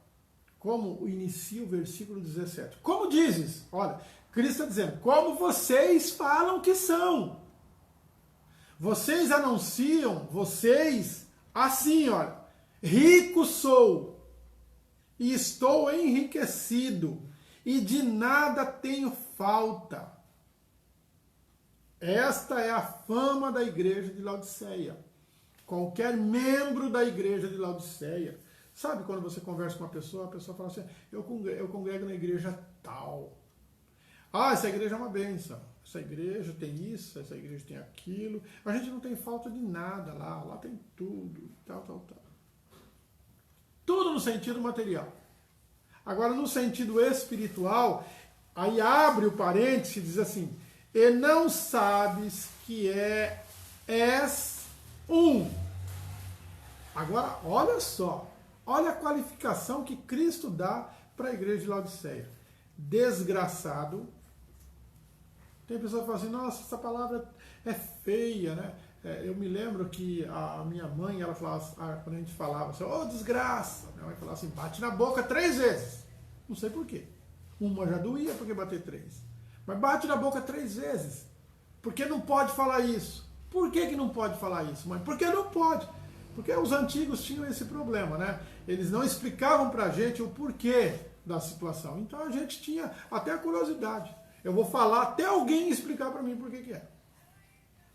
como inicia o versículo 17. Como dizes? Olha, Cristo está dizendo, como vocês falam que são. Vocês anunciam, vocês, assim, olha, rico sou, e estou enriquecido, e de nada tenho falta. Esta é a fama da igreja de Laodiceia. Qualquer membro da igreja de Laodiceia, sabe quando você conversa com uma pessoa, a pessoa fala assim, eu congrego na igreja tal. Ah, essa igreja é uma bênção. Essa igreja tem isso, essa igreja tem aquilo. A gente não tem falta de nada lá tem tudo, tal. Tudo no sentido material. Agora, no sentido espiritual, aí abre o parênteses e diz assim, e não sabes que és um. Agora, olha só, olha a qualificação que Cristo dá para a igreja de Laodiceia. Desgraçado. Tem pessoas que falam assim, nossa, essa palavra é feia, né? Eu me lembro que a minha mãe, ela falava, quando a gente falava assim, ô desgraça, minha mãe falava assim, bate na boca 3 vezes. Não sei por quê. Uma já doía, porque bater 3. Mas bate na boca 3 vezes. Porque não pode falar isso. Por que não pode falar isso, mãe? Porque não pode. Porque os antigos tinham esse problema, né? Eles não explicavam pra gente o porquê da situação. Então a gente tinha até a curiosidade. Eu vou falar até alguém explicar para mim por que é.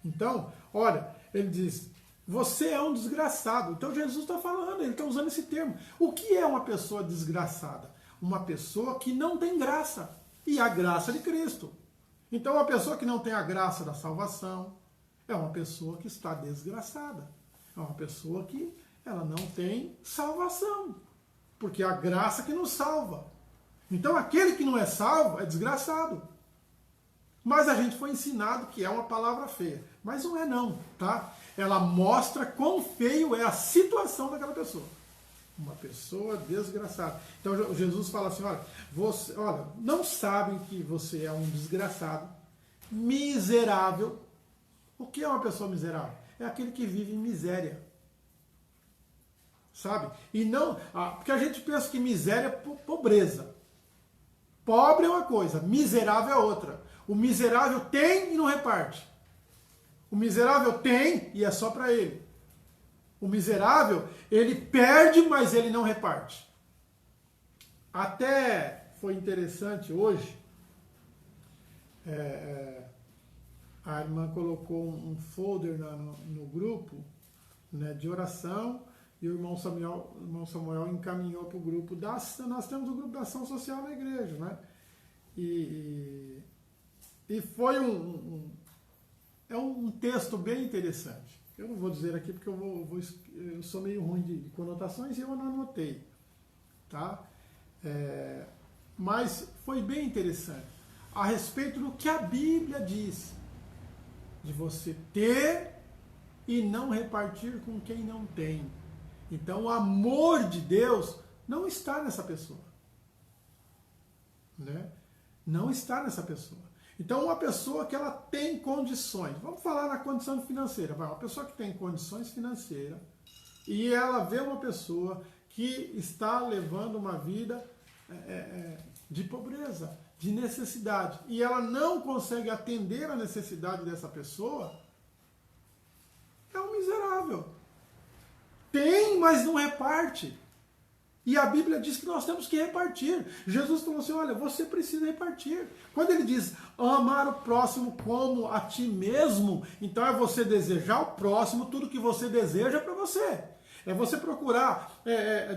Então, olha, ele diz, você é um desgraçado. Então Jesus está falando, ele está usando esse termo. O que é uma pessoa desgraçada? Uma pessoa que não tem graça. E a graça de Cristo. Então, uma pessoa que não tem a graça da salvação é uma pessoa que está desgraçada. É uma pessoa que ela não tem salvação. Porque é a graça que nos salva. Então, aquele que não é salvo é desgraçado. Mas a gente foi ensinado que é uma palavra feia. Mas não é não, tá? Ela mostra quão feio é a situação daquela pessoa. Uma pessoa desgraçada. Então Jesus fala assim, olha, não sabem que você é um desgraçado, miserável. O que é uma pessoa miserável? É aquele que vive em miséria. Sabe? E não, porque a gente pensa que miséria é pobreza. Pobre é uma coisa, miserável é outra. O miserável tem e não reparte. O miserável tem e é só para ele. O miserável, ele perde, mas ele não reparte. Até foi interessante hoje, a irmã colocou um folder no grupo, né, de oração, e o irmão Samuel encaminhou para o grupo nós temos o grupo da ação social na igreja, né? E foi um texto bem interessante. Eu não vou dizer aqui porque eu sou meio ruim de conotações e eu não anotei. Tá? Mas foi bem interessante. A respeito do que a Bíblia diz. De você ter e não repartir com quem não tem. Então o amor de Deus não está nessa pessoa. Né? Não está nessa pessoa. Então, uma pessoa que ela tem condições, vamos falar na condição financeira, uma pessoa que tem condições financeiras e ela vê uma pessoa que está levando uma vida de pobreza, de necessidade, e ela não consegue atender a necessidade dessa pessoa, é um miserável. Tem, mas não reparte. E a Bíblia diz que nós temos que repartir. Jesus falou assim, olha, você precisa repartir. Quando ele diz amar o próximo como a ti mesmo, então é você desejar o próximo tudo que você deseja para você. É você procurar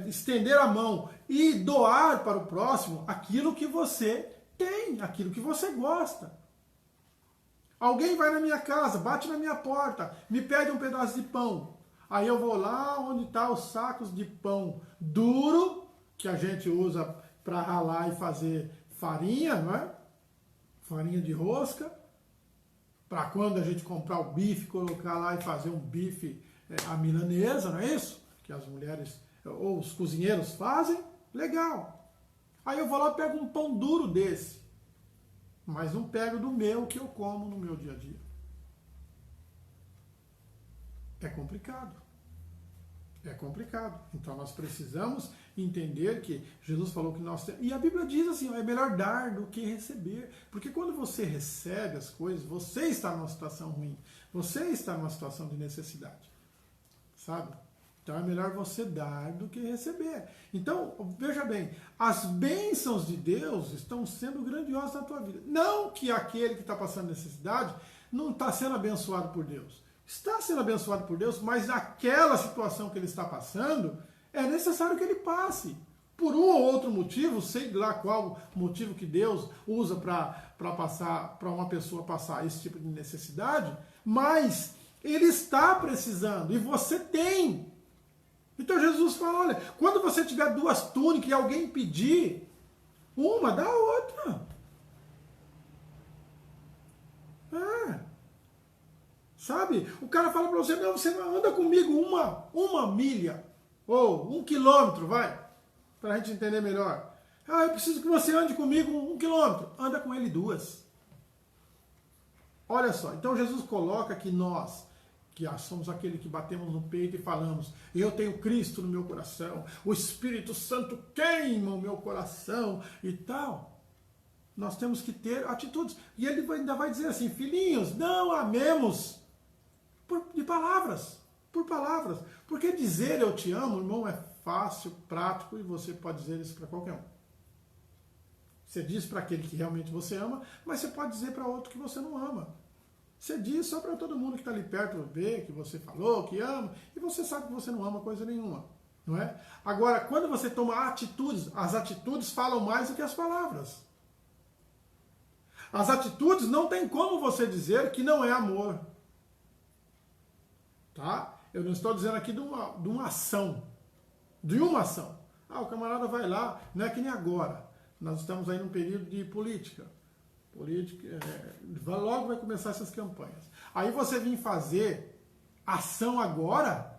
estender a mão e doar para o próximo aquilo que você tem, aquilo que você gosta. Alguém vai na minha casa, bate na minha porta, me pede um pedaço de pão. Aí eu vou lá onde estão os sacos de pão duro, que a gente usa para ralar e fazer farinha, não é? Farinha de rosca. Para quando a gente comprar o bife, colocar lá e fazer um bife à milanesa, não é isso? Que as mulheres ou os cozinheiros fazem. Legal. Aí eu vou lá e pego um pão duro desse. Mas não pego do meu que eu como no meu dia a dia. É complicado. É complicado. Então nós precisamos entender que Jesus falou que nós temos. E a Bíblia diz assim: é melhor dar do que receber. Porque quando você recebe as coisas, você está numa situação ruim. Você está numa situação de necessidade. Sabe? Então é melhor você dar do que receber. Então, veja bem, as bênçãos de Deus estão sendo grandiosas na tua vida. Não que aquele que está passando necessidade não está sendo abençoado por Deus. Está sendo abençoado por Deus, mas aquela situação que ele está passando, é necessário que ele passe. Por um ou outro motivo, sei lá qual motivo que Deus usa para uma pessoa passar esse tipo de necessidade, mas ele está precisando e você tem. Então Jesus fala, olha, quando você tiver 2 túnicas e alguém pedir, uma, dá a outra. Sabe? O cara fala para você, não, você anda comigo uma milha, ou 1 quilômetro, vai, para a gente entender melhor. Eu preciso que você ande comigo 1 quilômetro. Anda com ele 2. Olha só, então Jesus coloca que nós, que somos aquele que batemos no peito e falamos, eu tenho Cristo no meu coração, o Espírito Santo queima o meu coração e tal. Nós temos que ter atitudes. E ele ainda vai dizer assim, filhinhos, não amemos de palavras, por palavras. Porque dizer eu te amo, irmão, é fácil, prático, e você pode dizer isso para qualquer um. Você diz para aquele que realmente você ama, mas você pode dizer para outro que você não ama. Você diz só para todo mundo que está ali perto ver que você falou, que ama, e você sabe que você não ama coisa nenhuma. Não é? Agora, quando você toma atitudes, as atitudes falam mais do que as palavras. As atitudes não tem como você dizer que não é amor. Tá? Eu não estou dizendo aqui de uma ação. De uma ação. O camarada vai lá, não é que nem agora. Nós estamos aí num período de política. Logo vai começar essas campanhas. Aí você vem fazer ação agora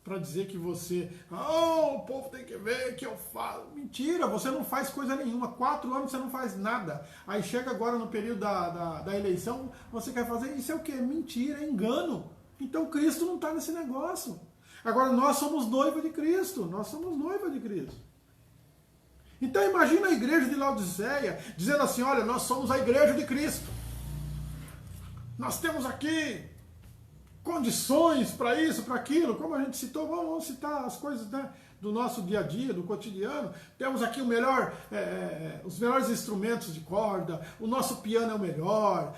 para dizer que você, o povo tem que ver que eu falo. Mentira, você não faz coisa nenhuma. 4 anos você não faz nada. Aí chega agora no período da eleição, você quer fazer isso, é o quê? Mentira, é engano. Então Cristo não está nesse negócio. Agora nós somos noiva de Cristo. Nós somos noiva de Cristo. Então imagina a igreja de Laodiceia dizendo assim, olha, nós somos a igreja de Cristo. Nós temos aqui condições para isso, para aquilo, como a gente citou, vamos citar as coisas, né, do nosso dia a dia, do cotidiano. Temos aqui os melhores instrumentos de corda, o nosso piano é o melhor,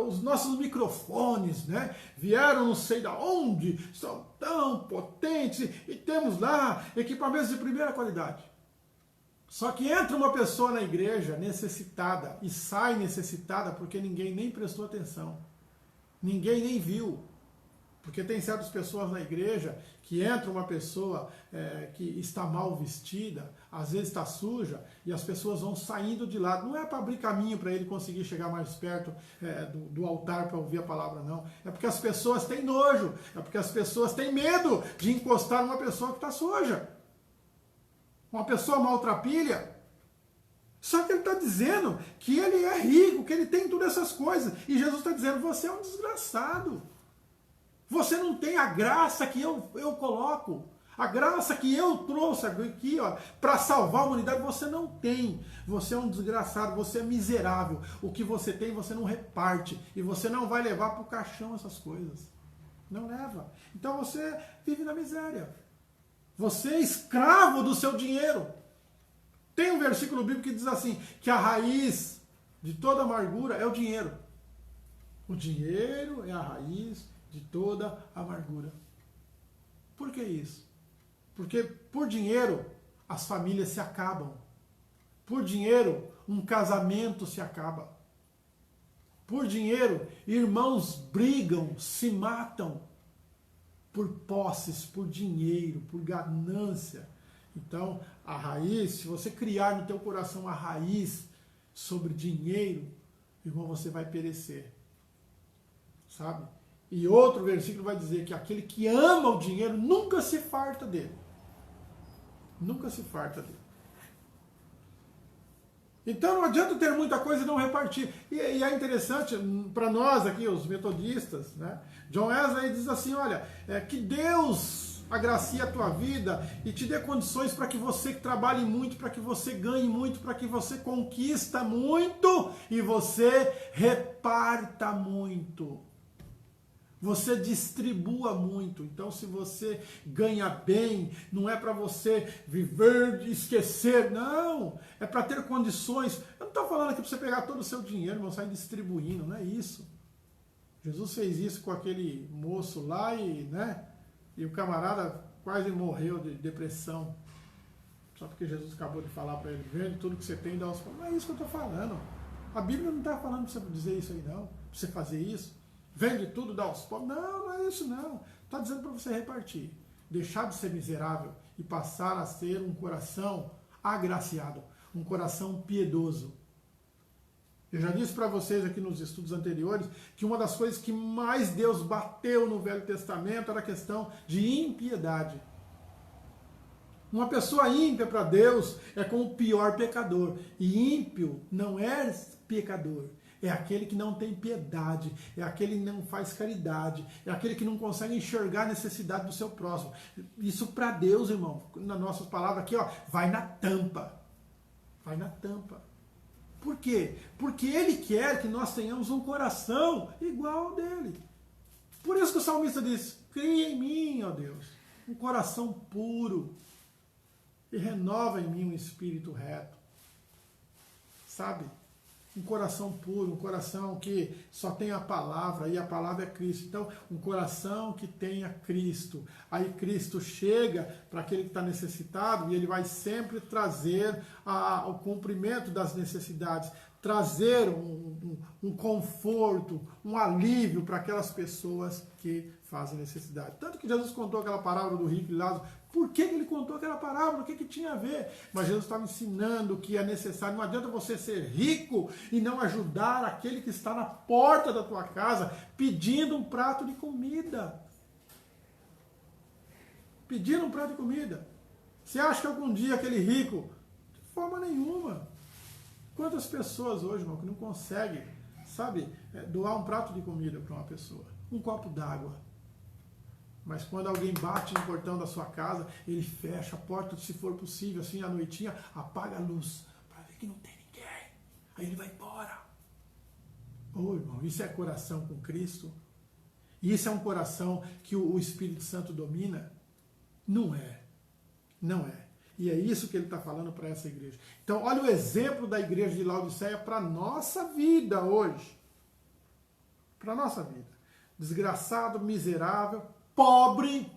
os nossos microfones, né, vieram não sei da onde, são tão potentes, e temos lá equipamentos de primeira qualidade. Só que entra uma pessoa na igreja necessitada e sai necessitada porque ninguém nem prestou atenção. Ninguém nem viu. Porque tem certas pessoas na igreja que entra uma pessoa que está mal vestida, às vezes está suja, e as pessoas vão saindo de lado. Não é para abrir caminho para ele conseguir chegar mais perto do altar para ouvir a palavra, não. É porque as pessoas têm nojo, é porque as pessoas têm medo de encostar numa pessoa que está suja. Uma pessoa maltrapilha. Só que ele está dizendo que ele é rico, que ele tem todas essas coisas. E Jesus está dizendo, você é um desgraçado. Você não tem a graça que eu coloco. A graça que eu trouxe aqui para salvar a humanidade, você não tem. Você é um desgraçado, você é miserável. O que você tem, você não reparte. E você não vai levar para o caixão essas coisas. Não leva. Então você vive na miséria. Você é escravo do seu dinheiro. Tem um versículo bíblico que diz assim, que a raiz de toda amargura é o dinheiro. O dinheiro é a raiz de toda amargura. Por que isso? Porque por dinheiro as famílias se acabam. Por dinheiro um casamento se acaba. Por dinheiro irmãos brigam, se matam. Por posses, por dinheiro, por ganância. Então, a raiz, se você criar no teu coração a raiz sobre dinheiro, irmão, você vai perecer. Sabe? E outro versículo vai dizer que aquele que ama o dinheiro nunca se farta dele. Nunca se farta dele. Então não adianta ter muita coisa e não repartir. E é interessante para nós aqui, os metodistas, né? John Wesley diz assim, olha, que Deus agracie a tua vida e te dê condições para que você trabalhe muito, para que você ganhe muito, para que você conquista muito e você reparta muito. Você distribua muito. Então, se você ganha bem, não é para você viver e esquecer, não. É para ter condições. Eu não estou falando aqui para você pegar todo o seu dinheiro e sair distribuindo, não é isso. Jesus fez isso com aquele moço lá e o camarada quase morreu de depressão. Só porque Jesus acabou de falar para ele, vende tudo que você tem e dá aos pobres. Não é isso que eu estou falando. A Bíblia não está falando para você dizer isso aí, não. Para você fazer isso. Vende tudo, dá aos pobres. Não, não é isso não. Está dizendo para você repartir. Deixar de ser miserável e passar a ser um coração agraciado. Um coração piedoso. Eu já disse para vocês aqui nos estudos anteriores que uma das coisas que mais Deus bateu no Velho Testamento era a questão de impiedade. Uma pessoa ímpia para Deus é como o pior pecador. E ímpio não é pecador. É aquele que não tem piedade, é aquele que não faz caridade, é aquele que não consegue enxergar a necessidade do seu próximo. Isso para Deus, irmão, nas nossas palavras aqui, ó, vai na tampa. Vai na tampa. Por quê? Porque Ele quer que nós tenhamos um coração igual ao dele. Por isso que o salmista diz, cria em mim, ó Deus, um coração puro e renova em mim um espírito reto. Sabe? Um coração puro, um coração que só tem a palavra, e a palavra é Cristo. Então, um coração que tenha Cristo. Aí Cristo chega para aquele que está necessitado e ele vai sempre trazer o cumprimento das necessidades, trazer um conforto, um alívio para aquelas pessoas que fazem necessidade. Tanto que Jesus contou aquela parábola do rico e Lázaro. Por que ele contou aquela parábola? O que tinha a ver? Mas Jesus estava ensinando que é necessário. Não adianta você ser rico e não ajudar aquele que está na porta da tua casa pedindo um prato de comida. Pedindo um prato de comida. Você acha que algum dia aquele rico? De forma nenhuma. Quantas pessoas hoje, irmão, que não conseguem, sabe, doar um prato de comida para uma pessoa? Um copo d'água. Mas quando alguém bate no portão da sua casa, ele fecha a porta, se for possível, assim, à noitinha, apaga a luz, para ver que não tem ninguém. Aí ele vai embora. Ô, irmão, isso é coração com Cristo? Isso é um coração que o Espírito Santo domina? Não é. Não é. E é isso que ele está falando para essa igreja. Então, olha o exemplo da igreja de Laodiceia para a nossa vida hoje. Para a nossa vida. Desgraçado, miserável, pobre.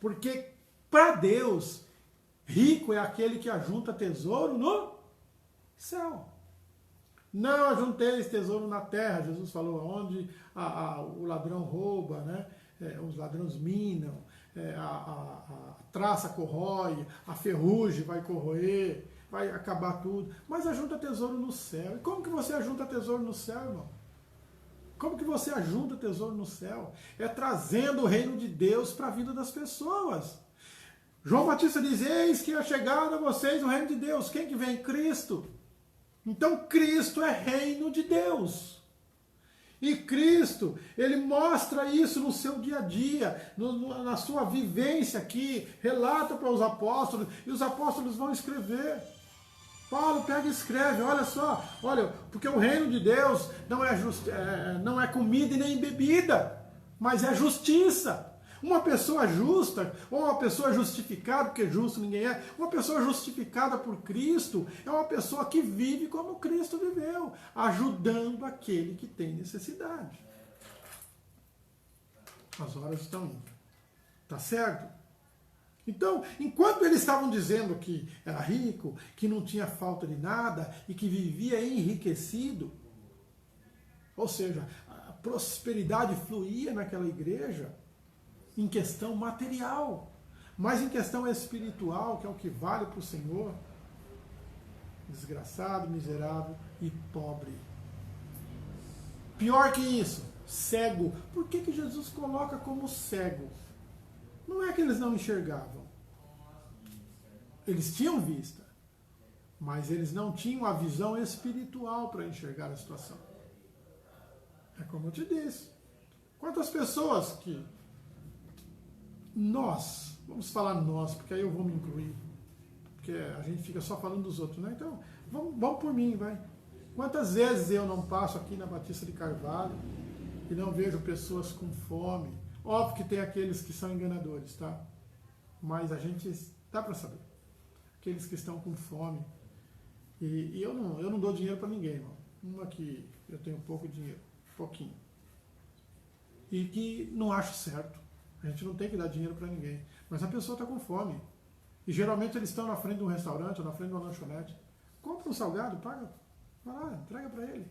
Porque para Deus, rico é aquele que ajunta tesouro no céu. Não ajunteis tesouro na terra, Jesus falou, onde o ladrão rouba, né? Os ladrões minam, a traça corrói, a ferrugem vai corroer, vai acabar tudo. Mas ajunta tesouro no céu. E como que você ajunta tesouro no céu, irmão? Como que você ajunta tesouro no céu? É trazendo o reino de Deus para a vida das pessoas. João Batista diz, eis que é chegado a vocês o reino de Deus. Quem que vem? Cristo. Então Cristo é reino de Deus. E Cristo, ele mostra isso no seu dia a dia, na sua vivência aqui, relata para os apóstolos, e os apóstolos vão escrever. Paulo pega e escreve, olha só, olha, porque o reino de Deus não é comida e nem bebida, mas é justiça. Uma pessoa justa, ou uma pessoa justificada, porque justo ninguém é, uma pessoa justificada por Cristo é uma pessoa que vive como Cristo viveu, ajudando aquele que tem necessidade. As horas estão indo. Tá certo? Então, enquanto eles estavam dizendo que era rico, que não tinha falta de nada e que vivia enriquecido, ou seja, a prosperidade fluía naquela igreja em questão material, mas em questão espiritual, que é o que vale para o Senhor, desgraçado, miserável e pobre. Pior que isso, cego. Por que Jesus coloca como cego? Não é que eles não enxergavam. Eles tinham vista, mas eles não tinham a visão espiritual para enxergar a situação. É como eu te disse. Quantas pessoas que nós, vamos falar nós, porque aí eu vou me incluir, porque a gente fica só falando dos outros, né? Então, vamos por mim, vai. Quantas vezes eu não passo aqui na Batista de Carvalho e não vejo pessoas com fome? Óbvio que tem aqueles que são enganadores, tá? Mas a gente dá para saber. Aqueles que estão com fome. E eu não dou dinheiro para ninguém, irmão. Uma que eu tenho pouco dinheiro, pouquinho. E que não acho certo. A gente não tem que dar dinheiro para ninguém. Mas a pessoa está com fome. E geralmente eles estão na frente de um restaurante ou na frente de uma lanchonete. Compra um salgado, paga. Vai lá, entrega para ele.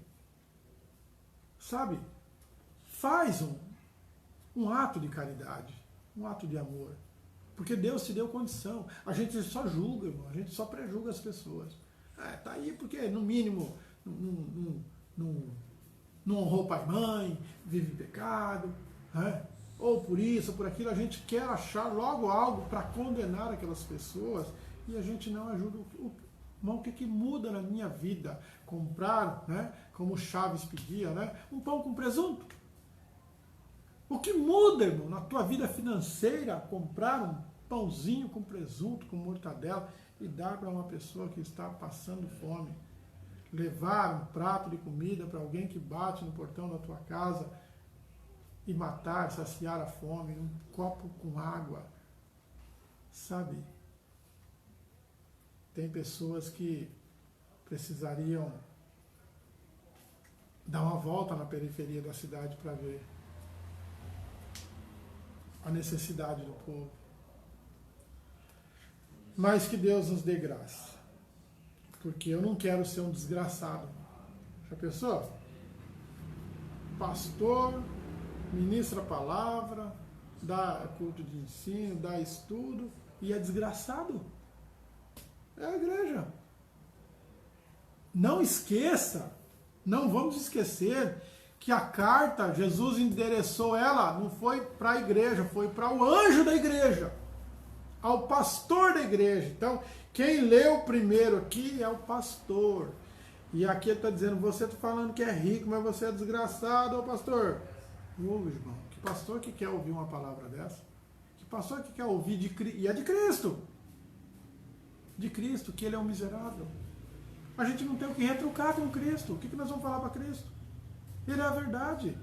Sabe? Faz um ato de caridade. Um ato de amor. Porque Deus te deu condição. A gente só julga, irmão. A gente só prejulga as pessoas. Tá aí porque, no mínimo, não honrou pai e mãe, vive em pecado, né? Ou por isso, ou por aquilo, a gente quer achar logo algo para condenar aquelas pessoas e a gente não ajuda. Irmão, o que muda na minha vida? Comprar, né, como Chaves pedia, né, um pão com presunto? O que muda, irmão, na tua vida financeira, comprar um pãozinho com presunto, com mortadela e dar para uma pessoa que está passando fome? Levar um prato de comida para alguém que bate no portão da tua casa e matar, saciar a fome, um copo com água, sabe? Tem pessoas que precisariam dar uma volta na periferia da cidade para ver a necessidade do povo. Mas que Deus nos dê graça, porque eu não quero ser um desgraçado. Já pensou? Pastor, ministra a palavra, dá culto de ensino, dá estudo e é desgraçado. É a igreja. Não esqueça, não vamos esquecer que a carta, Jesus endereçou ela, não foi para a igreja, foi para o anjo da igreja, ao pastor da igreja. Então, quem leu primeiro aqui é o pastor. E aqui ele está dizendo, você está falando que é rico, mas você é desgraçado, ô pastor. Ô, irmão, que pastor que quer ouvir uma palavra dessa? Que pastor que quer ouvir de Cristo? E é de Cristo. De Cristo, que ele é um miserável. A gente não tem o que retrucar com Cristo. O que nós vamos falar para Cristo? Ele é a verdade.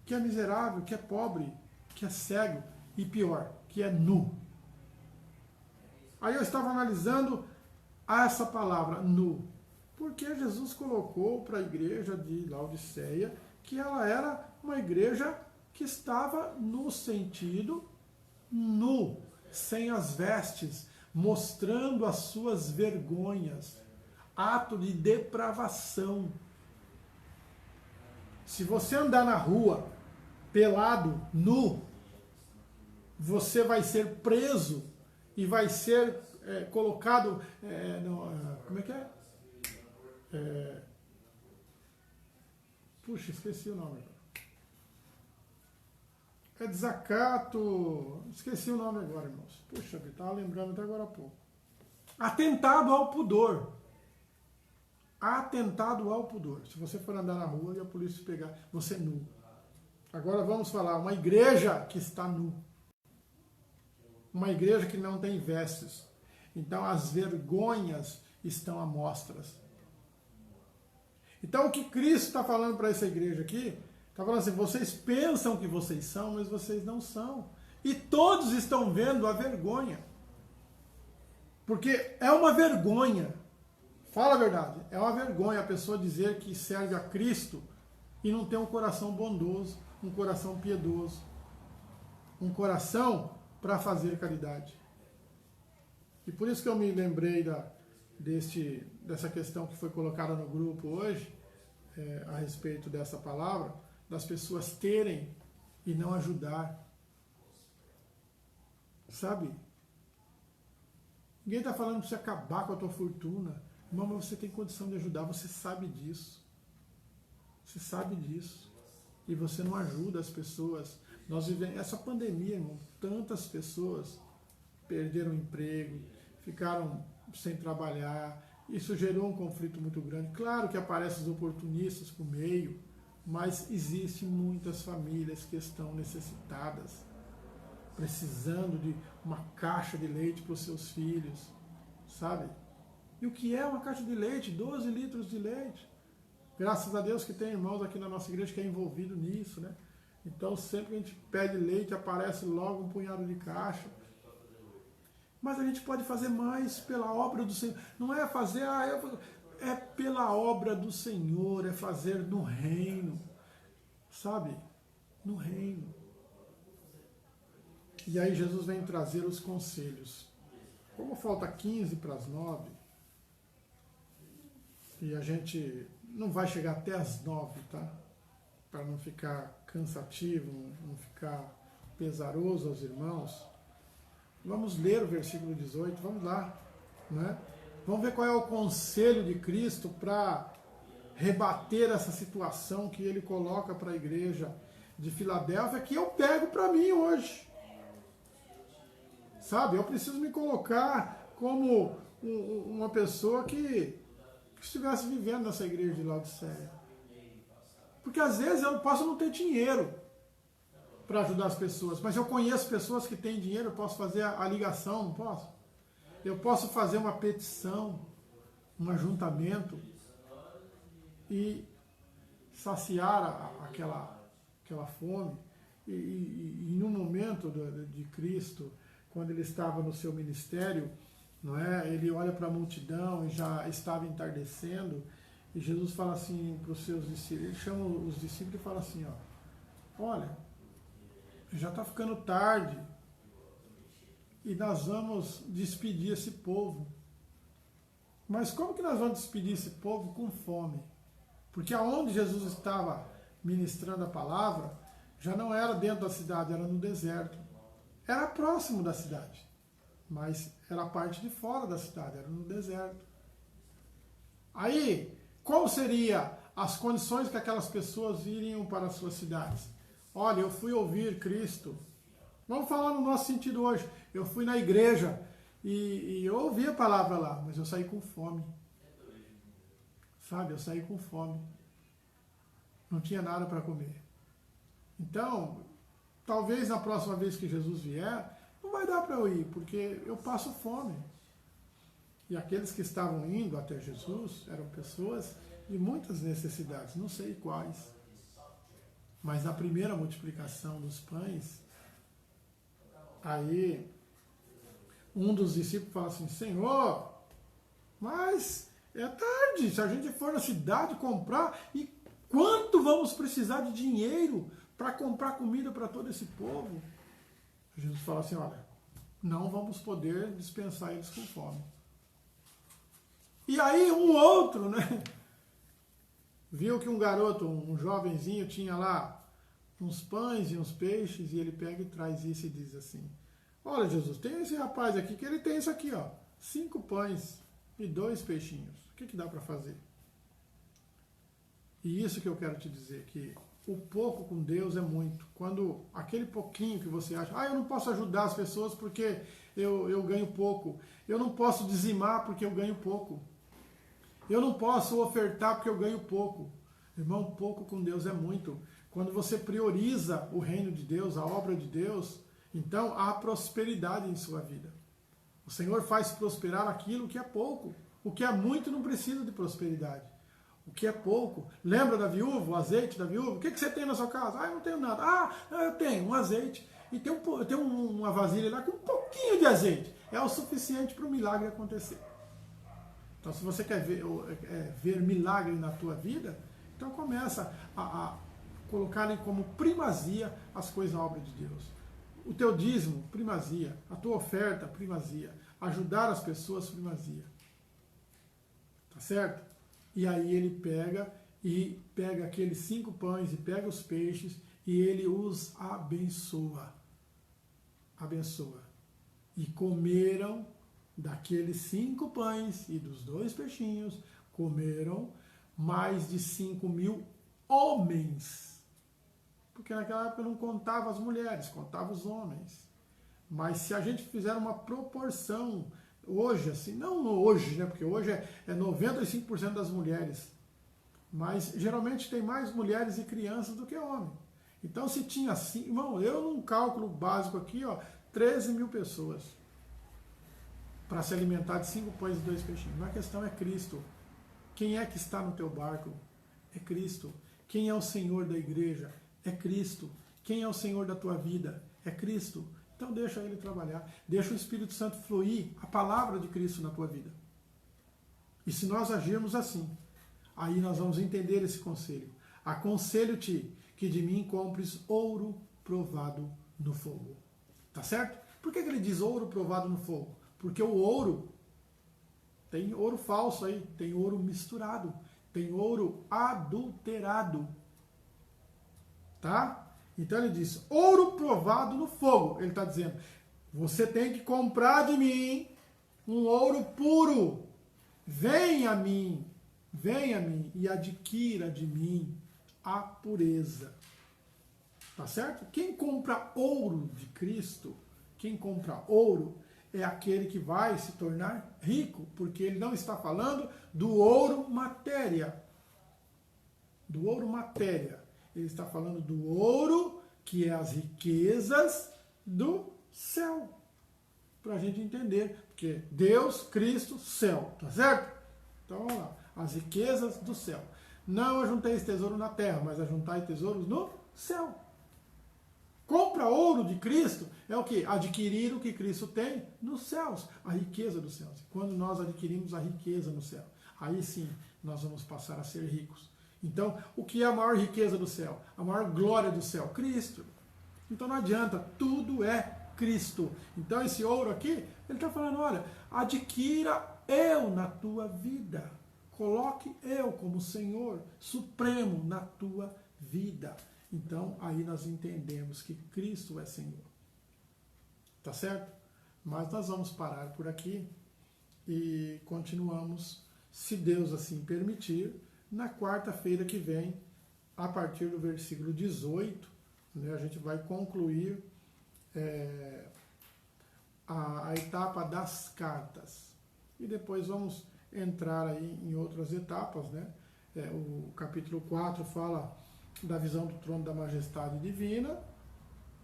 Que é miserável, que é pobre, que é cego e pior, que é nu. Aí eu estava analisando essa palavra, nu. Porque Jesus colocou para a igreja de Laodiceia que ela era uma igreja que estava no sentido nu, sem as vestes, mostrando as suas vergonhas, ato de depravação. Se você andar na rua pelado, nu, você vai ser preso e vai ser colocado como é que é? Puxa, esqueci o nome. É desacato. Esqueci o nome agora, irmãos. Puxa, eu estava lembrando até agora há pouco. Atentado ao pudor. Atentado ao pudor. Se você for andar na rua e a polícia pegar você nu. Agora vamos falar, uma igreja que está nu. Uma igreja que não tem vestes. Então as vergonhas estão à mostras. Então o que Cristo está falando para essa igreja aqui, está falando assim, vocês pensam que vocês são, mas vocês não são. E todos estão vendo a vergonha. Porque é uma vergonha, fala a verdade, é uma vergonha a pessoa dizer que serve a Cristo e não tem um coração bondoso, um coração piedoso. um coração para fazer caridade. E por isso que eu me lembrei dessa questão que foi colocada no grupo hoje, a respeito dessa palavra, das pessoas terem e não ajudar. Sabe? Ninguém está falando para você acabar com a tua fortuna. Irmão, mas você tem condição de ajudar, você sabe disso. Você sabe disso. E você não ajuda as pessoas. Nós vivemos essa pandemia, irmão, tantas pessoas perderam o emprego, ficaram sem trabalhar. Isso gerou um conflito muito grande. Claro que aparecem os oportunistas por meio, mas existem muitas famílias que estão necessitadas, precisando de uma caixa de leite para os seus filhos, sabe? E o que é uma caixa de leite? 12 litros de leite. Graças a Deus que tem irmãos aqui na nossa igreja que é envolvido nisso, né? Então sempre que a gente pede leite, aparece logo um punhado de caixa. Mas a gente pode fazer mais pela obra do Senhor. Não é fazer, é pela obra do Senhor, é fazer no reino, sabe? No reino. E aí Jesus vem trazer os conselhos. Como falta 15 para as 9, e a gente não vai chegar até as 9, tá? Para não ficar cansativo, não ficar pesaroso aos irmãos. Vamos ler o versículo 18, vamos lá, né? Vamos ver qual é o conselho de Cristo para rebater essa situação que ele coloca para a igreja de Filadélfia, que eu pego para mim hoje. Sabe, eu preciso me colocar como uma pessoa que estivesse vivendo nessa igreja de Laodiceia. Porque às vezes eu posso não ter dinheiro para ajudar as pessoas, mas eu conheço pessoas que têm dinheiro, eu posso fazer a ligação, não posso? Eu posso fazer uma petição, um ajuntamento e saciar aquela fome. E no momento de Cristo, quando ele estava no seu ministério, não é? Ele olha para a multidão e já estava entardecendo, e Jesus fala assim para os seus discípulos, ele chama os discípulos e fala assim, olha, já está ficando tarde e nós vamos despedir esse povo. Mas como que nós vamos despedir esse povo? Com fome. Porque aonde Jesus estava ministrando a palavra, já não era dentro da cidade, era no deserto. Era próximo da cidade, mas era a parte de fora da cidade, era no deserto. Aí, qual seria as condições que aquelas pessoas iriam para as suas cidades? Olha, eu fui ouvir Cristo. Vamos falar no nosso sentido hoje. Eu fui na igreja e eu ouvi a palavra lá, mas eu saí com fome. Sabe, eu saí com fome. Não tinha nada para comer. Então, talvez na próxima vez que Jesus vier, não vai dar para eu ir, porque eu passo fome. E aqueles que estavam indo até Jesus eram pessoas de muitas necessidades, não sei quais. Mas na primeira multiplicação dos pães, aí um dos discípulos fala assim, Senhor, mas é tarde, se a gente for na cidade comprar, e quanto vamos precisar de dinheiro para comprar comida para todo esse povo? Jesus fala assim, olha, não vamos poder dispensar eles com fome. E aí um outro, né, viu que um garoto, um jovenzinho, tinha lá uns pães e uns peixes, e ele pega e traz isso e diz assim, olha Jesus, tem esse rapaz aqui que ele tem isso aqui, 5 pães e 2 peixinhos. O que dá para fazer? E isso que eu quero te dizer, que o pouco com Deus é muito. Quando aquele pouquinho que você acha, eu não posso ajudar as pessoas porque eu ganho pouco. Eu não posso dizimar porque eu ganho pouco. Eu não posso ofertar porque eu ganho pouco. Irmão, pouco com Deus é muito. Quando você prioriza o reino de Deus, a obra de Deus, então há prosperidade em sua vida. O Senhor faz prosperar aquilo que é pouco. O que é muito não precisa de prosperidade. O que é pouco. Lembra da viúva, o azeite da viúva? O que você tem na sua casa? Eu não tenho nada. Eu tenho um azeite. E tem uma vasilha lá com um pouquinho de azeite. É o suficiente para o milagre acontecer. Então, se você quer ver milagre na tua vida, então começa a colocar como primazia as coisas na obra de Deus. O teu dízimo, primazia. A tua oferta, primazia. Ajudar as pessoas, primazia. Tá certo? E aí ele pega aqueles 5 pães e pega os peixes e ele os abençoa. Abençoa. E comeram daqueles 5 pães e dos 2 peixinhos, comeram mais de 5.000 homens. Porque naquela época não contava as mulheres, contava os homens. Mas se a gente fizer uma proporção hoje, assim, não hoje, né? Porque hoje é 95% das mulheres. Mas geralmente tem mais mulheres e crianças do que homens. Então se tinha assim, irmão, eu num cálculo básico aqui, ó, 13.000 pessoas para se alimentar de 5 pães e 2 peixinhos. Mas a questão é Cristo. Quem é que está no teu barco? É Cristo. Quem é o Senhor da igreja? É Cristo. Quem é o Senhor da tua vida? É Cristo. Então deixa Ele trabalhar. Deixa o Espírito Santo fluir a palavra de Cristo na tua vida. E se nós agirmos assim, aí nós vamos entender esse conselho. Aconselho-te que de mim compres ouro provado no fogo. Tá certo? Por que ele diz ouro provado no fogo? Porque o ouro, tem ouro falso aí, tem ouro misturado, tem ouro adulterado. Tá? Então ele diz, ouro provado no fogo. Ele está dizendo, você tem que comprar de mim um ouro puro. Venha a mim e adquira de mim a pureza. Tá certo? Quem compra ouro de Cristo, quem compra ouro, é aquele que vai se tornar rico, porque ele não está falando do ouro matéria. Do ouro matéria. Ele está falando do ouro, que é as riquezas do céu. Para a gente entender. Porque Deus, Cristo, céu. Tá certo? Então vamos lá. As riquezas do céu. Não ajunteis tesouro na terra, mas ajuntai tesouros no céu. Compra ouro de Cristo é o que? Adquirir o que Cristo tem nos céus. A riqueza dos céus. Quando nós adquirimos a riqueza no céu, aí sim nós vamos passar a ser ricos. Então, o que é a maior riqueza do céu? A maior glória do céu? Cristo. Então não adianta, tudo é Cristo. Então esse ouro aqui, ele está falando, olha, adquira eu na tua vida. Coloque eu como Senhor supremo na tua vida. Então aí nós entendemos que Cristo é Senhor. Tá certo? Mas nós vamos parar por aqui e continuamos, se Deus assim permitir, na quarta-feira que vem, a partir do versículo 18, né, a gente vai concluir a etapa das cartas. E depois vamos entrar aí em outras etapas, né? O capítulo 4 fala da visão do trono da majestade divina,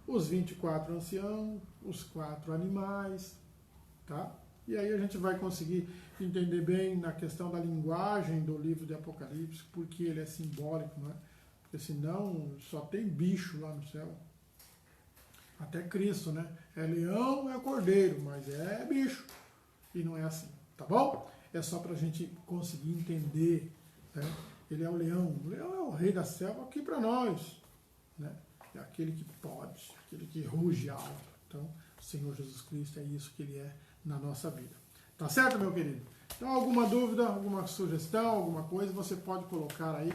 os 24 anciãos, os 4 animais, tá? E aí a gente vai conseguir entender bem na questão da linguagem do livro de Apocalipse, porque ele é simbólico, não é? Porque senão só tem bicho lá no céu. Até Cristo, né? É leão, é cordeiro, mas é bicho. E não é assim, tá bom? É só para a gente conseguir entender, né? Ele é o leão é o rei da selva aqui para nós, né? É aquele que pode, aquele que ruge alto. Então, o Senhor Jesus Cristo é isso que ele é na nossa vida. Tá certo, meu querido? Então, alguma dúvida, alguma sugestão, alguma coisa, você pode colocar aí,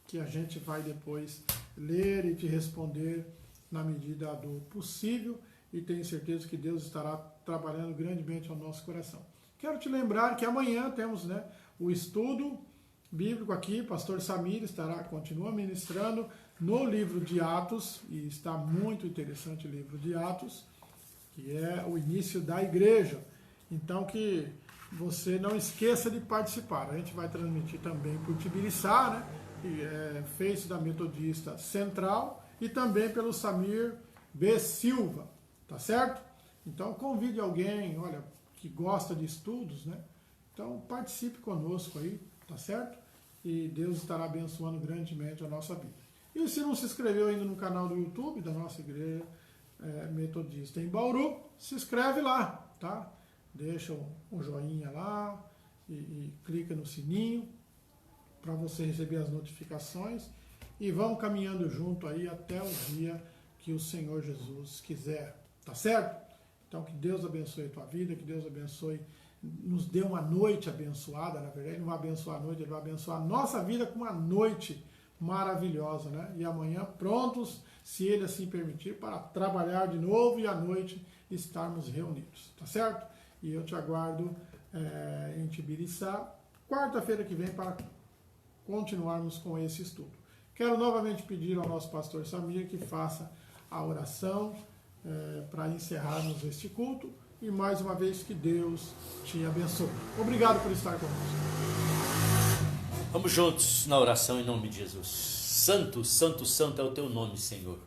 que a gente vai depois ler e te responder na medida do possível, e tenho certeza que Deus estará trabalhando grandemente ao nosso coração. Quero te lembrar que amanhã temos, né, o estudo bíblico aqui, pastor Samir continua ministrando no livro de Atos, e está muito interessante o livro de Atos, que é o início da igreja. Então que você não esqueça de participar. A gente vai transmitir também por Tibiriçá, né, que é Face da Metodista Central, e também pelo Samir B. Silva, tá certo? Então convide alguém, olha, que gosta de estudos, né? Então participe conosco aí, tá certo? E Deus estará abençoando grandemente a nossa vida. E se não se inscreveu ainda no canal do YouTube da nossa igreja metodista em Bauru, se inscreve lá, tá? Deixa um joinha lá e clica no sininho para você receber as notificações, e vamos caminhando junto aí até o dia que o Senhor Jesus quiser. Tá certo? Então, que Deus abençoe a tua vida, que Deus abençoe, nos dê uma noite abençoada, na verdade. Ele não vai abençoar a noite, Ele vai abençoar a nossa vida com uma noite maravilhosa, né? E amanhã prontos, se Ele assim permitir, para trabalhar de novo e à noite estarmos reunidos, tá certo? E eu te aguardo em Tibiriçá, quarta-feira que vem, para continuarmos com esse estudo. Quero novamente pedir ao nosso pastor Samir que faça a oração para encerrarmos este culto, e mais uma vez que Deus te abençoe. Obrigado por estar conosco. Vamos juntos na oração em nome de Jesus. Santo, santo, santo é o teu nome, Senhor.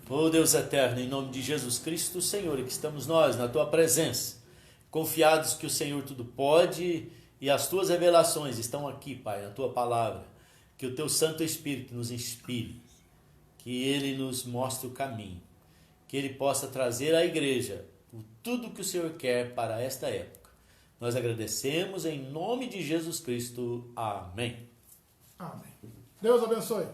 Oh Deus eterno, em nome de Jesus Cristo, Senhor, que estamos nós na tua presença, confiados que o Senhor tudo pode e as tuas revelações estão aqui, Pai, na tua palavra. Que o teu Santo Espírito nos inspire, que ele nos mostre o caminho, que ele possa trazer à igreja tudo que o Senhor quer para esta época. Nós agradecemos em nome de Jesus Cristo. Amém. Amém. Deus abençoe.